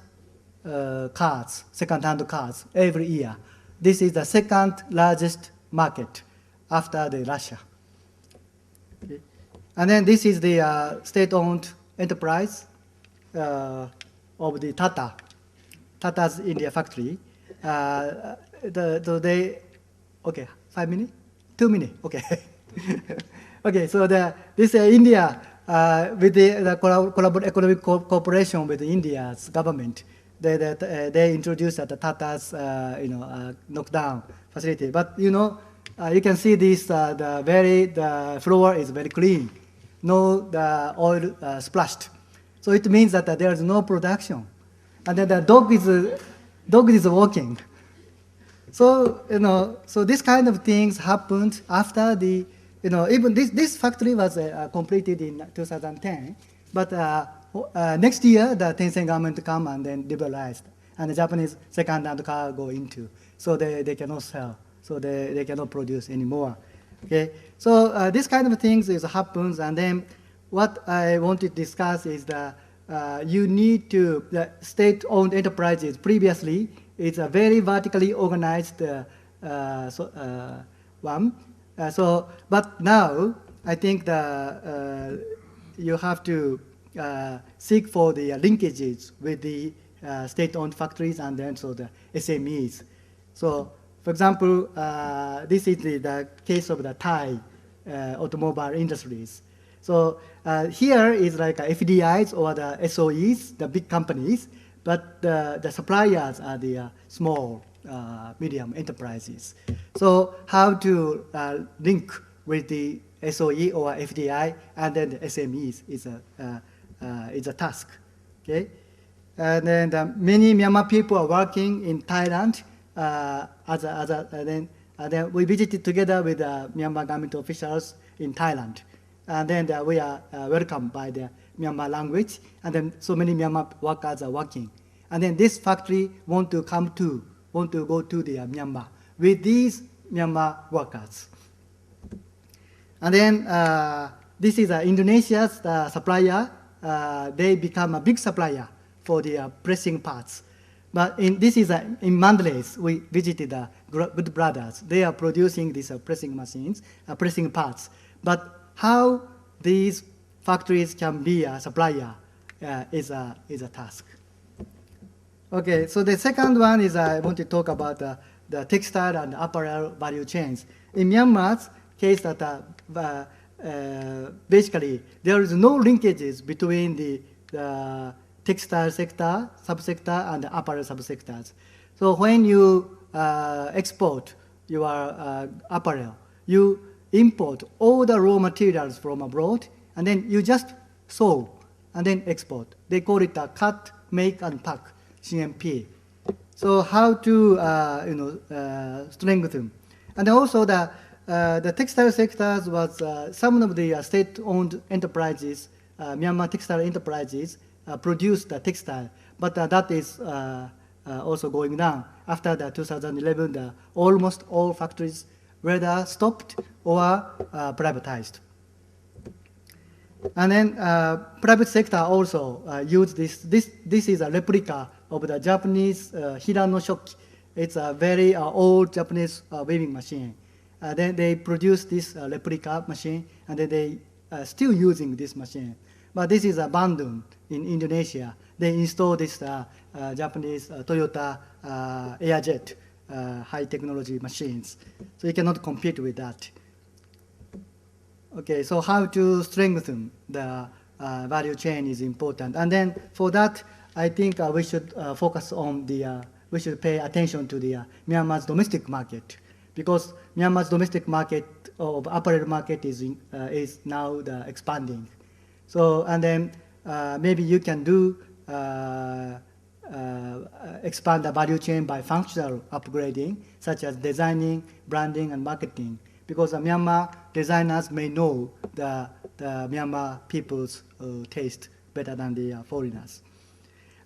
cars, second-hand cars, every year. This is the second largest market after Russia. Okay. And then this is the state-owned enterprise of the Tata's India factory. Okay, 5 minutes? 2 minutes, okay. Okay, so this India, with the economic cooperation with India's government, they introduced the Tata's knockdown facility. But you can see this, the floor is very clean. no the oil splashed. So it means that there is no production. And then the dog is walking. So, so this kind of things happened after the, even this factory was completed in 2010, but next year the Tencent government come and then liberalized, and the Japanese second-hand car go into, so they cannot sell, so they cannot produce anymore. Okay, so this kind of things happens, and then what I want to discuss is that you need to, the state-owned enterprises previously, it's a very vertically organized one. But now, I think you have to seek for the linkages with the state-owned factories and then so the SMEs. So, for example, this is the case of the Thai automobile industries. So here is like FDIs or the SOEs, the big companies, but the suppliers are the small, medium enterprises. So how to link with the SOE or FDI and then the SMEs is a task. Okay, and then many Myanmar people are working in Thailand. And then we visited together with Myanmar government officials in Thailand. And then we are welcomed by the Myanmar language, and then so many Myanmar workers are working. And then this factory want to go to the Myanmar with these Myanmar workers. And then this is Indonesia's supplier. They become a big supplier for the pressing parts. But this is in Mandalay. We visited Good Brothers. They are producing these pressing machines, pressing parts. But how these factories can be a supplier is a task. Okay, so the second one is I want to talk about the textile and apparel value chains. In Myanmar's case, that basically there is no linkages between the textile sector, subsector, and the apparel subsectors. So when you export your apparel, you import all the raw materials from abroad, and then you just sew and then export. They call it a cut, make, and pack, CMP. So how to strengthen, and also the textile sectors was some of the state-owned enterprises, Myanmar textile enterprises produced the textile, but that is also going down after the 2011. Almost all factories whether stopped or privatized. And then private sector also used this. This is a replica of the Japanese Hirano Shoki. It's a very old Japanese weaving machine. Then they produced this replica machine, and then they still using this machine. But this is abandoned in Indonesia. They installed this Japanese Toyota Airjet high technology machines. So you cannot compete with that. Okay, so how to strengthen the value chain is important. And then for that, I think we should focus on we should pay attention to the Myanmar's domestic market, because Myanmar's domestic market of apparel market is now expanding. So, and then maybe you can do expand the value chain by functional upgrading, such as designing, branding, and marketing, because the Myanmar designers may know the Myanmar people's taste better than the foreigners.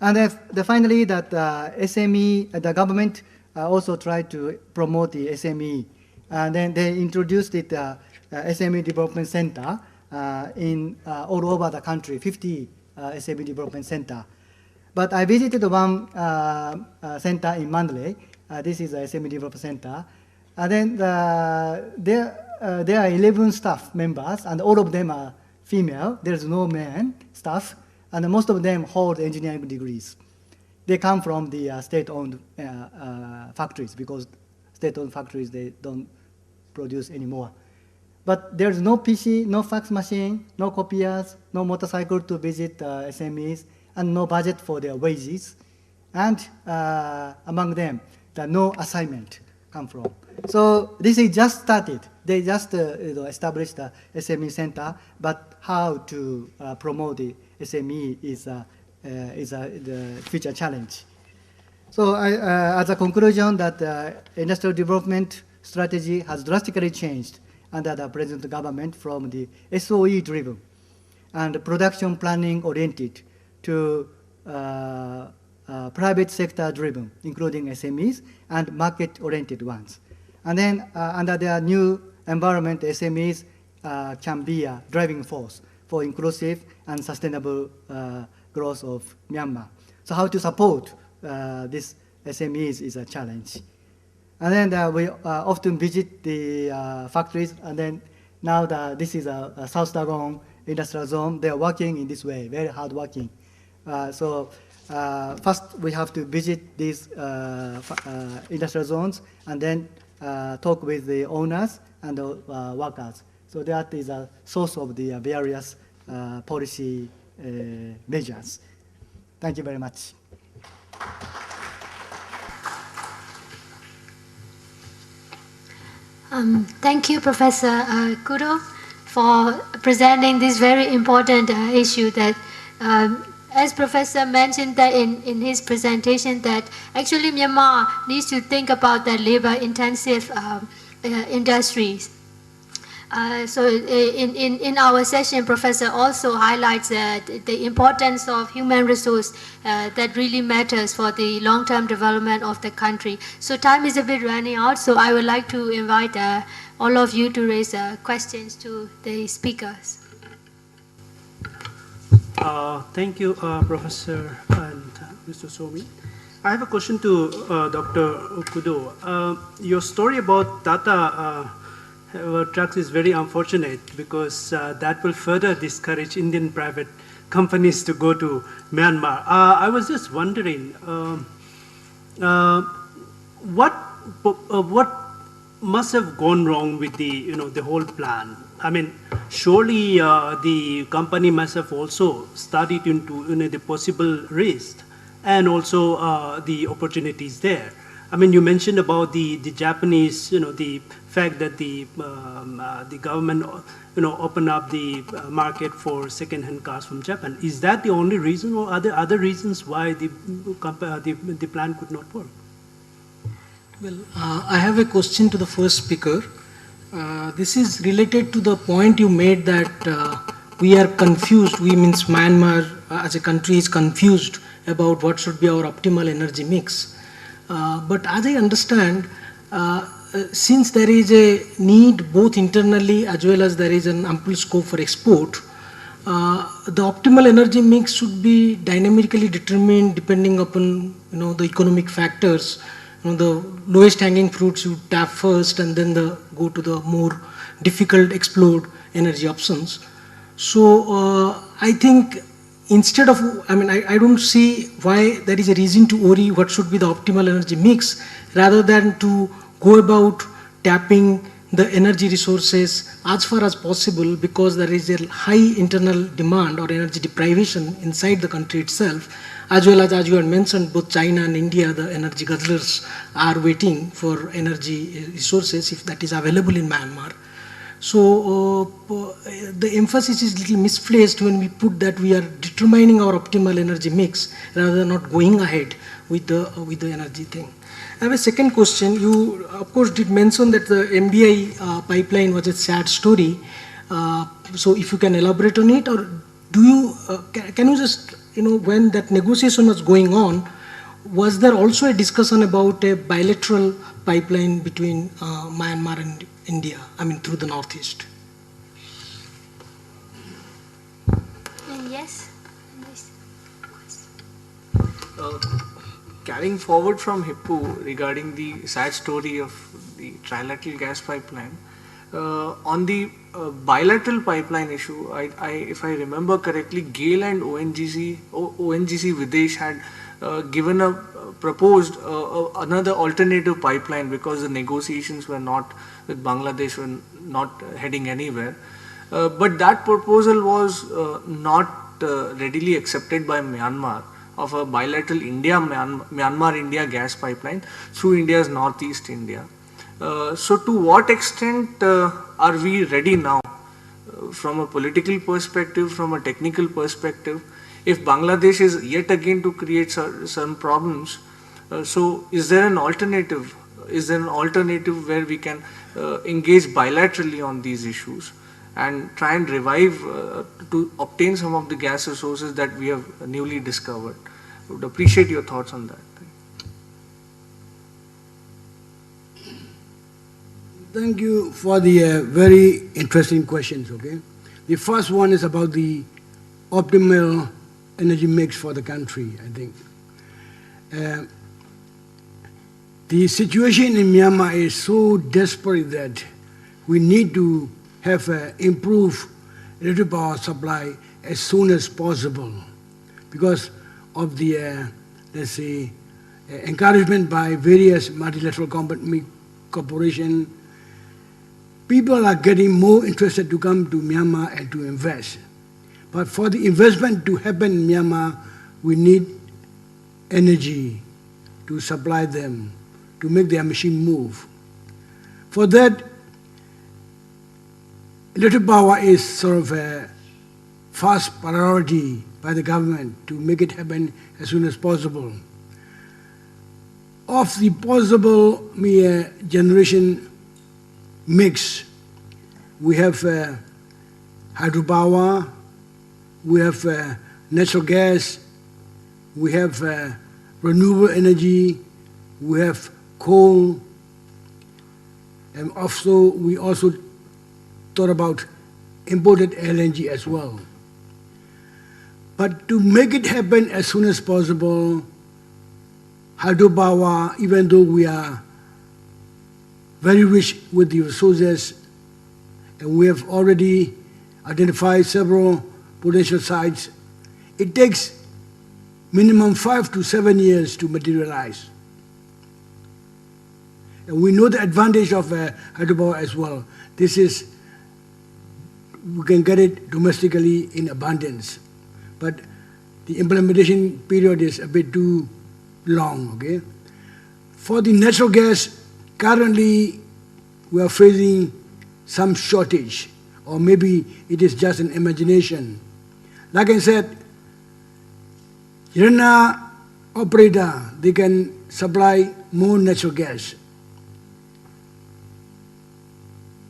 And then finally, that SME, the government also tried to promote the SME, and then they introduced it SME Development Center in all over the country, 50 SME Development Center. But I visited one center in Mandalay. This is a SME Development Center. And then there are 11 staff members, and all of them are female. There's no men staff, and most of them hold engineering degrees. They come from the state-owned factories, because state-owned factories, they don't produce anymore. But there's no PC, no fax machine, no copiers, no motorcycle to visit SMEs, and no budget for their wages. And among them, no assignment come from. So this is just started. They just established the SME center, but how to promote the SME is the future challenge. So as a conclusion, that industrial development strategy has drastically changed under the present government from the SOE-driven and production planning oriented to private sector driven, including SMEs and market oriented ones. And then under the new environment, SMEs can be a driving force for inclusive and sustainable growth of Myanmar. So how to support this SMEs is a challenge. And then we often visit the factories, and then now this is a South Dagon industrial zone. They are working in this way, very hard working. So first we have to visit these industrial zones and then talk with the owners and the workers. So that is a source of the various policy measures. Thank you very much. Thank you, Professor Kudo, for presenting this very important issue that, as Professor mentioned that in his presentation, that actually Myanmar needs to think about the labor-intensive industries. So in our session, Professor also highlights the importance of human resource that really matters for the long-term development of the country. So time is a bit running out, so I would like to invite all of you to raise questions to the speakers. Thank you, Professor and Mr. Somi. I have a question to Dr. Kudo. Your story about Tata trucks is very unfortunate because that will further discourage Indian private companies to go to Myanmar. I was just wondering, what must have gone wrong with the whole plan? I mean, surely the company must have also studied into the possible risk and also the opportunities there. I mean, you mentioned about the Japanese, the fact that the government, opened up the market for second-hand cars from Japan. Is that the only reason, or are there other reasons why the plan could not work? Well, I have a question to the first speaker. This is related to the point you made that we are confused. We means Myanmar as a country is confused about what should be our optimal energy mix. But as I understand, since there is a need both internally as well as there is an ample scope for export, the optimal energy mix should be dynamically determined depending upon the economic factors. The lowest hanging fruits you tap first, and then go to the more difficult explored energy options. So I think instead of, I don't see why there is a reason to worry what should be the optimal energy mix, rather than to go about tapping the energy resources as far as possible, because there is a high internal demand or energy deprivation inside the country itself, as well as you had mentioned, both China and India, the energy guzzlers are waiting for energy resources if that is available in Myanmar. So the emphasis is little misplaced when we put that we are determining our optimal energy mix rather than not going ahead with the energy thing. I have a second question. You of course did mention that the MDI pipeline was a sad story. So if you can elaborate on it, or do you can you just when that negotiation was going on, was there also a discussion about a bilateral pipeline between Myanmar and India, through the northeast? Yes. Carrying forward from Hippu regarding the sad story of the trilateral gas pipeline, on the bilateral pipeline issue, if I remember correctly, GAIL and ONGC Videsh had proposed another alternative pipeline because the negotiations were not with Bangladesh, were not heading anywhere. But that proposal was not readily accepted by Myanmar, of a bilateral Myanmar-India gas pipeline through India's northeast India. So to what extent are we ready now from a political perspective, from a technical perspective? If Bangladesh is yet again to create some problems, so is there an alternative? Is there an alternative where we can engage bilaterally on these issues and try and revive to obtain some of the gas resources that we have newly discovered? I would appreciate your thoughts on that. Thank you for the very interesting questions, okay? The first one is about the optimal energy mix for the country, I think. The situation in Myanmar is so desperate that we need to have improved electric power supply as soon as possible because of the, let's say, encouragement by various multilateral corporations. People are getting more interested to come to Myanmar and to invest. But for the investment to happen in Myanmar, we need energy to supply them, to make their machine move. For that, electric power is sort of a first priority by the government to make it happen as soon as possible. Of the possible generation mix, we have hydropower, we have natural gas, we have renewable energy, we have coal, and also we also thought about imported LNG as well. But to make it happen as soon as possible, hydropower, even though we are very rich with the resources, and we have already identified several potential sites, it takes minimum 5 to 7 years to materialize. And we know the advantage of hydropower as well. This is, we can get it domestically in abundance. But the implementation period is a bit too long, okay? For the natural gas, currently we are facing some shortage, or maybe it is just an imagination. Like I said, Irana operator, they can supply more natural gas.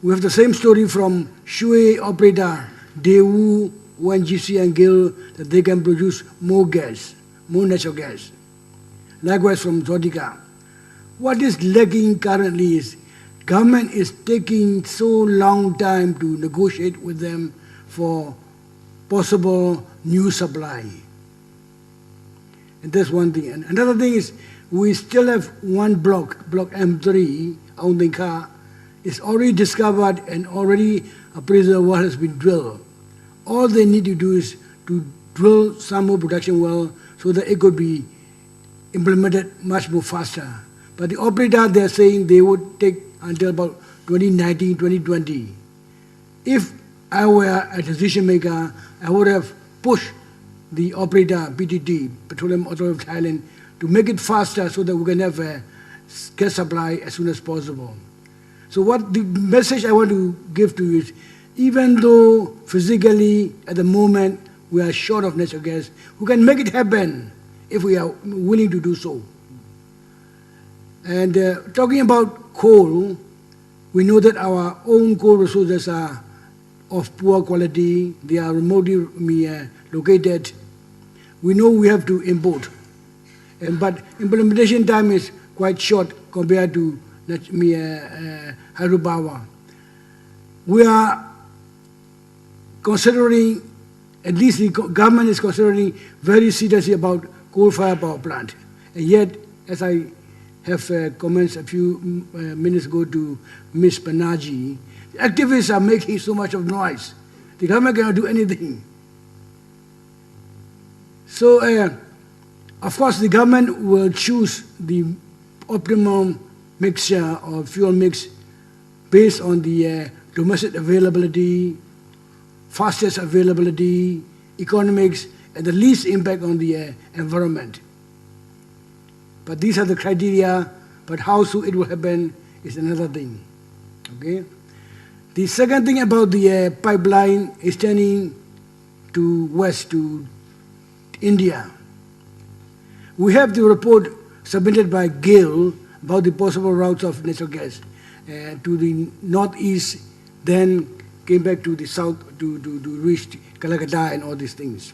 We have the same story from Shui operator, Daewoo, ONGC and GIL, that they can produce more gas, more natural gas. Likewise from Zodica. What is lacking currently is government is taking so long time to negotiate with them for possible new supply. And that's one thing. And another thing is we still have one block M3, Aundinka, is already discovered and already appraisal well has been drilled. All they need to do is to drill some more production well so that it could be implemented much more faster. But the operator, they're saying they would take until about 2019, 2020. If I were a decision maker, I would have pushed the operator, PTT, Petroleum Authority of Thailand, to make it faster so that we can have a gas supply as soon as possible. So what the message I want to give to you is, even though physically at the moment we are short of natural gas, we can make it happen if we are willing to do so. And talking about coal, we know that our own coal resources are of poor quality, they are remotely located. We know we have to import, but implementation time is quite short compared to hydropower. We are considering, at least the government is considering very seriously about coal-fired power plant. And yet, as I have comments a few minutes ago to Ms. Banerjee, the activists are making so much of noise. The government cannot do anything. So, of course, the government will choose the optimum mixture or fuel mix based on the domestic availability, fastest availability, economics, and the least impact on the environment. But these are the criteria, but how soon it will happen is another thing. Okay. The second thing about the pipeline extending to west to India. We have the report submitted by GAIL about the possible routes of natural gas to the northeast, then came back to the south to reach Calcutta and all these things.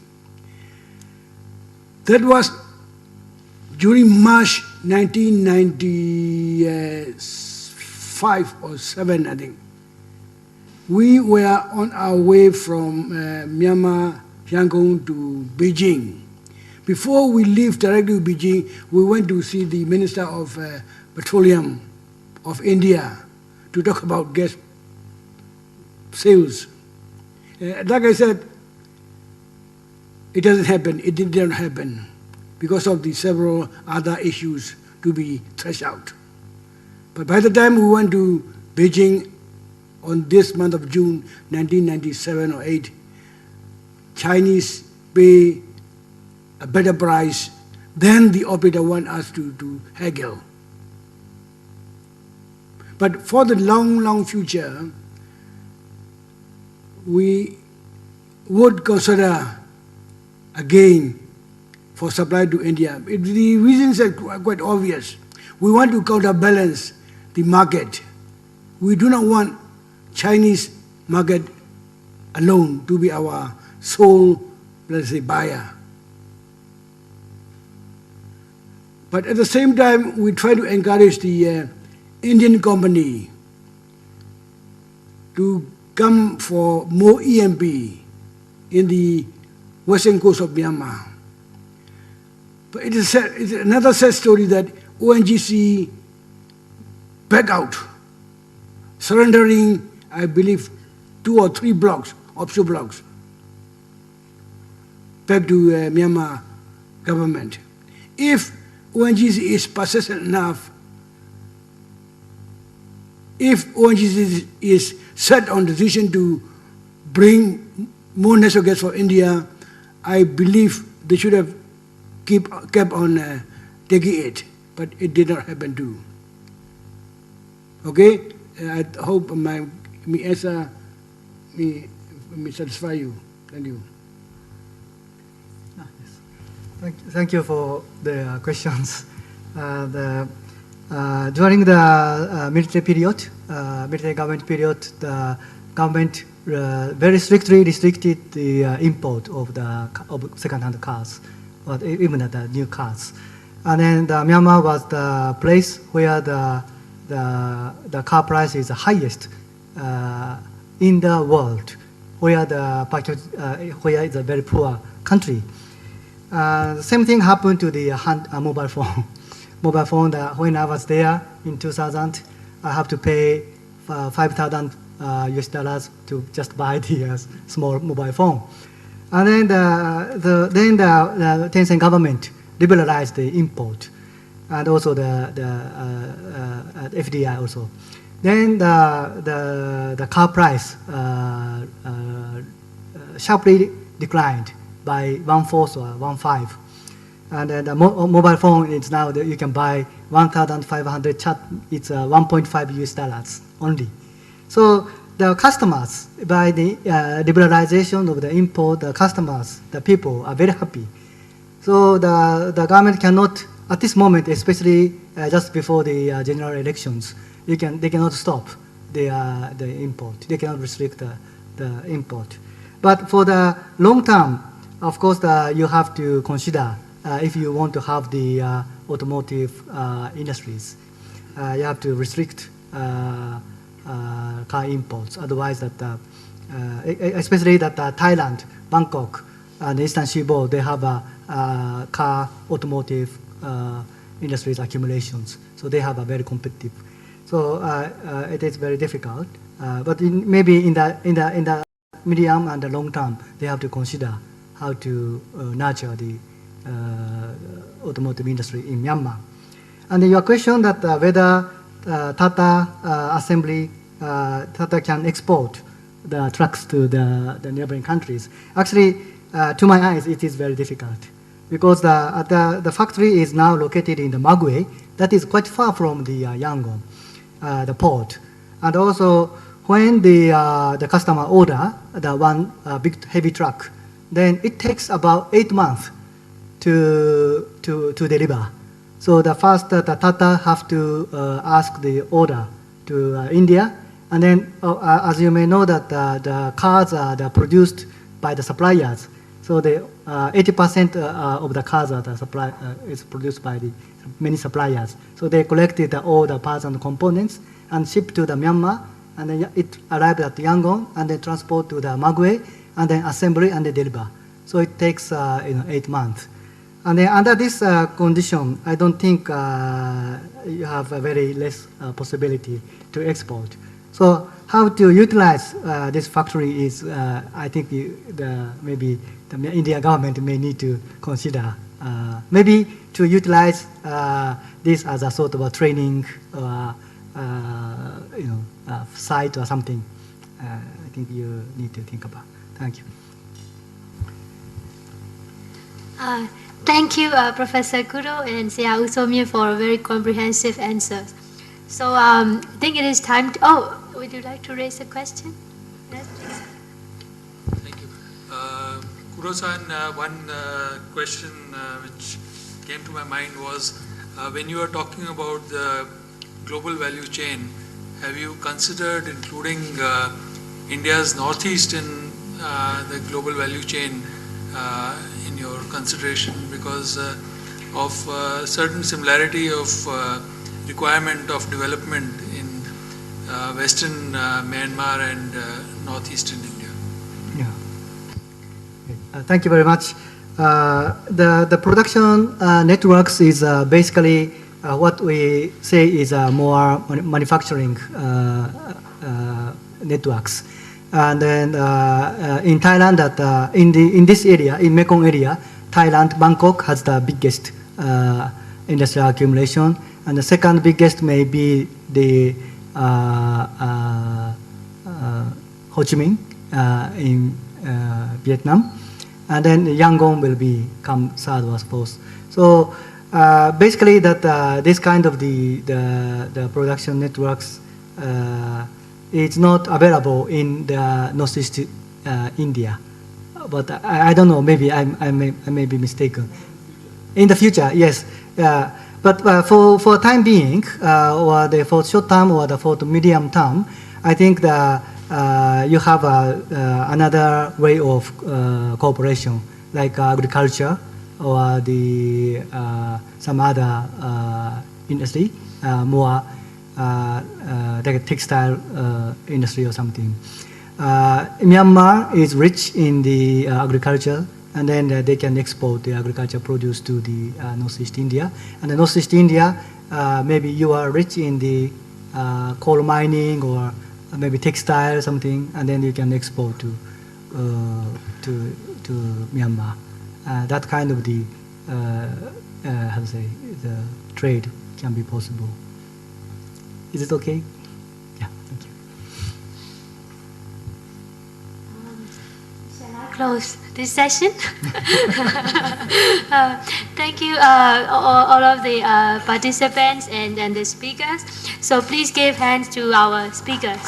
That was during March 1995 or 7, I think. We were on our way from Myanmar, Yangon to Beijing. Before we leave directly to Beijing, we went to see the Minister of Petroleum of India to talk about gas sales. Like I said, it doesn't happen. It didn't happen because of the several other issues to be thrashed out. But by the time we went to Beijing on this month of June 1997 or 8, Chinese pay a better price than the operator want us to haggle. But for the long future, we would consider again for supply to India. The reasons are quite obvious. We want to counterbalance the market. We do not want Chinese market alone to be our sole, let's say, buyer. But at the same time, we try to encourage the Indian company to come for more EMP in the western coast of Myanmar. But it's another sad story that ONGC back out, surrendering, I believe, 2 or 3 blocks, offshore blocks, back to Myanmar government. If ONGC is persistent enough, if ONGC is set on the decision to bring more natural gas for India, I believe they should have kept on taking it, but it did not happen too. Okay, I hope my answer may satisfy you. Thank you. Thank you for the questions. During the military period, military government period, the government very strictly restricted the import of second-hand cars, or even the new cars. And then Myanmar was the place where the car price is the highest in the world, where where it's a very poor country. Same thing happened to the mobile phone. Mobile phone, when I was there in 2000, I have to pay $5,000 US dollars to just buy the small mobile phone. And then the Tencent government liberalized the import, and also the FDI also. Then the car price sharply declined by 1/4 or 1/5. And then the mobile phone is now you can buy 1,500 chat. It's 1.5 US dollars only. So the customers, by the liberalization of the import, the customers, the people are very happy. So the government cannot, at this moment, especially just before the general elections, they cannot stop the import. They cannot restrict the import. But for the long term, of course, you have to consider if you want to have the automotive industries, you have to restrict car imports. Otherwise, especially that Thailand, Bangkok, and the Eastern Seaboard, they have car automotive industries accumulations. So they have a very competitive. So it is very difficult. But maybe in the medium and the long term, they have to consider how to nurture the automotive industry in Myanmar. And your question that whether Tata assembly, Tata can export the trucks to the neighboring countries. Actually, to my eyes, it is very difficult because the factory is now located in the Magwe. That is quite far from the Yangon. the port. And also, when the customer order the one big heavy truck, then it takes about 8 months to deliver. So the first the Tata have to ask the order to India, and then as you may know that the cars are produced by the suppliers. So the 80% of the cars are is produced by the many suppliers. So they collected all the parts and components and shipped to the Myanmar, and then it arrived at Yangon, and then transport to the Magwe, and then assembly and then deliver. So it takes 8 months. And then under this condition, I don't think you have a very less possibility to export. So how to utilize this factory is, I think maybe the Indian government may need to consider. Maybe to utilize this as a sort of a training site or something. I think you need to think about. Thank you. Thank you, Professor Kuro and Sia Usomye, for a very comprehensive answers. So I think it is time to, would you like to raise a question? Yes, please. Thank you. Kuro-san, one question which came to my mind was, when you are talking about the global value chain, have you considered including India's northeast in the global value chain in your consideration, because of certain similarity of requirement of development in western Myanmar and northeastern India? Yeah. Thank you very much. The production networks is basically what we say is more manufacturing networks. And then in Thailand, in this area, in Mekong area, Thailand, Bangkok has the biggest industrial accumulation, and the second biggest may be the Ho Chi Minh in Vietnam, and then Yangon will become third or fourth. So basically, this kind of the production networks is not available in the northeast India, but I don't know. Maybe I may be mistaken. In the future, yes. But for time being, or for short term or for the medium term, I think you have another way of cooperation, like agriculture or some other industry, more like textile industry or something. Myanmar is rich in the agriculture, and then they can export the agriculture produce to the northeast India. And the northeast India, maybe you are rich in the coal mining or maybe textile or something, and then you can export to Myanmar. That kind of the how to say, the trade can be possible. Is it okay? Yeah, thank you. Shall I close this session? Thank you, all of the participants and the speakers. So please give hands to our speakers.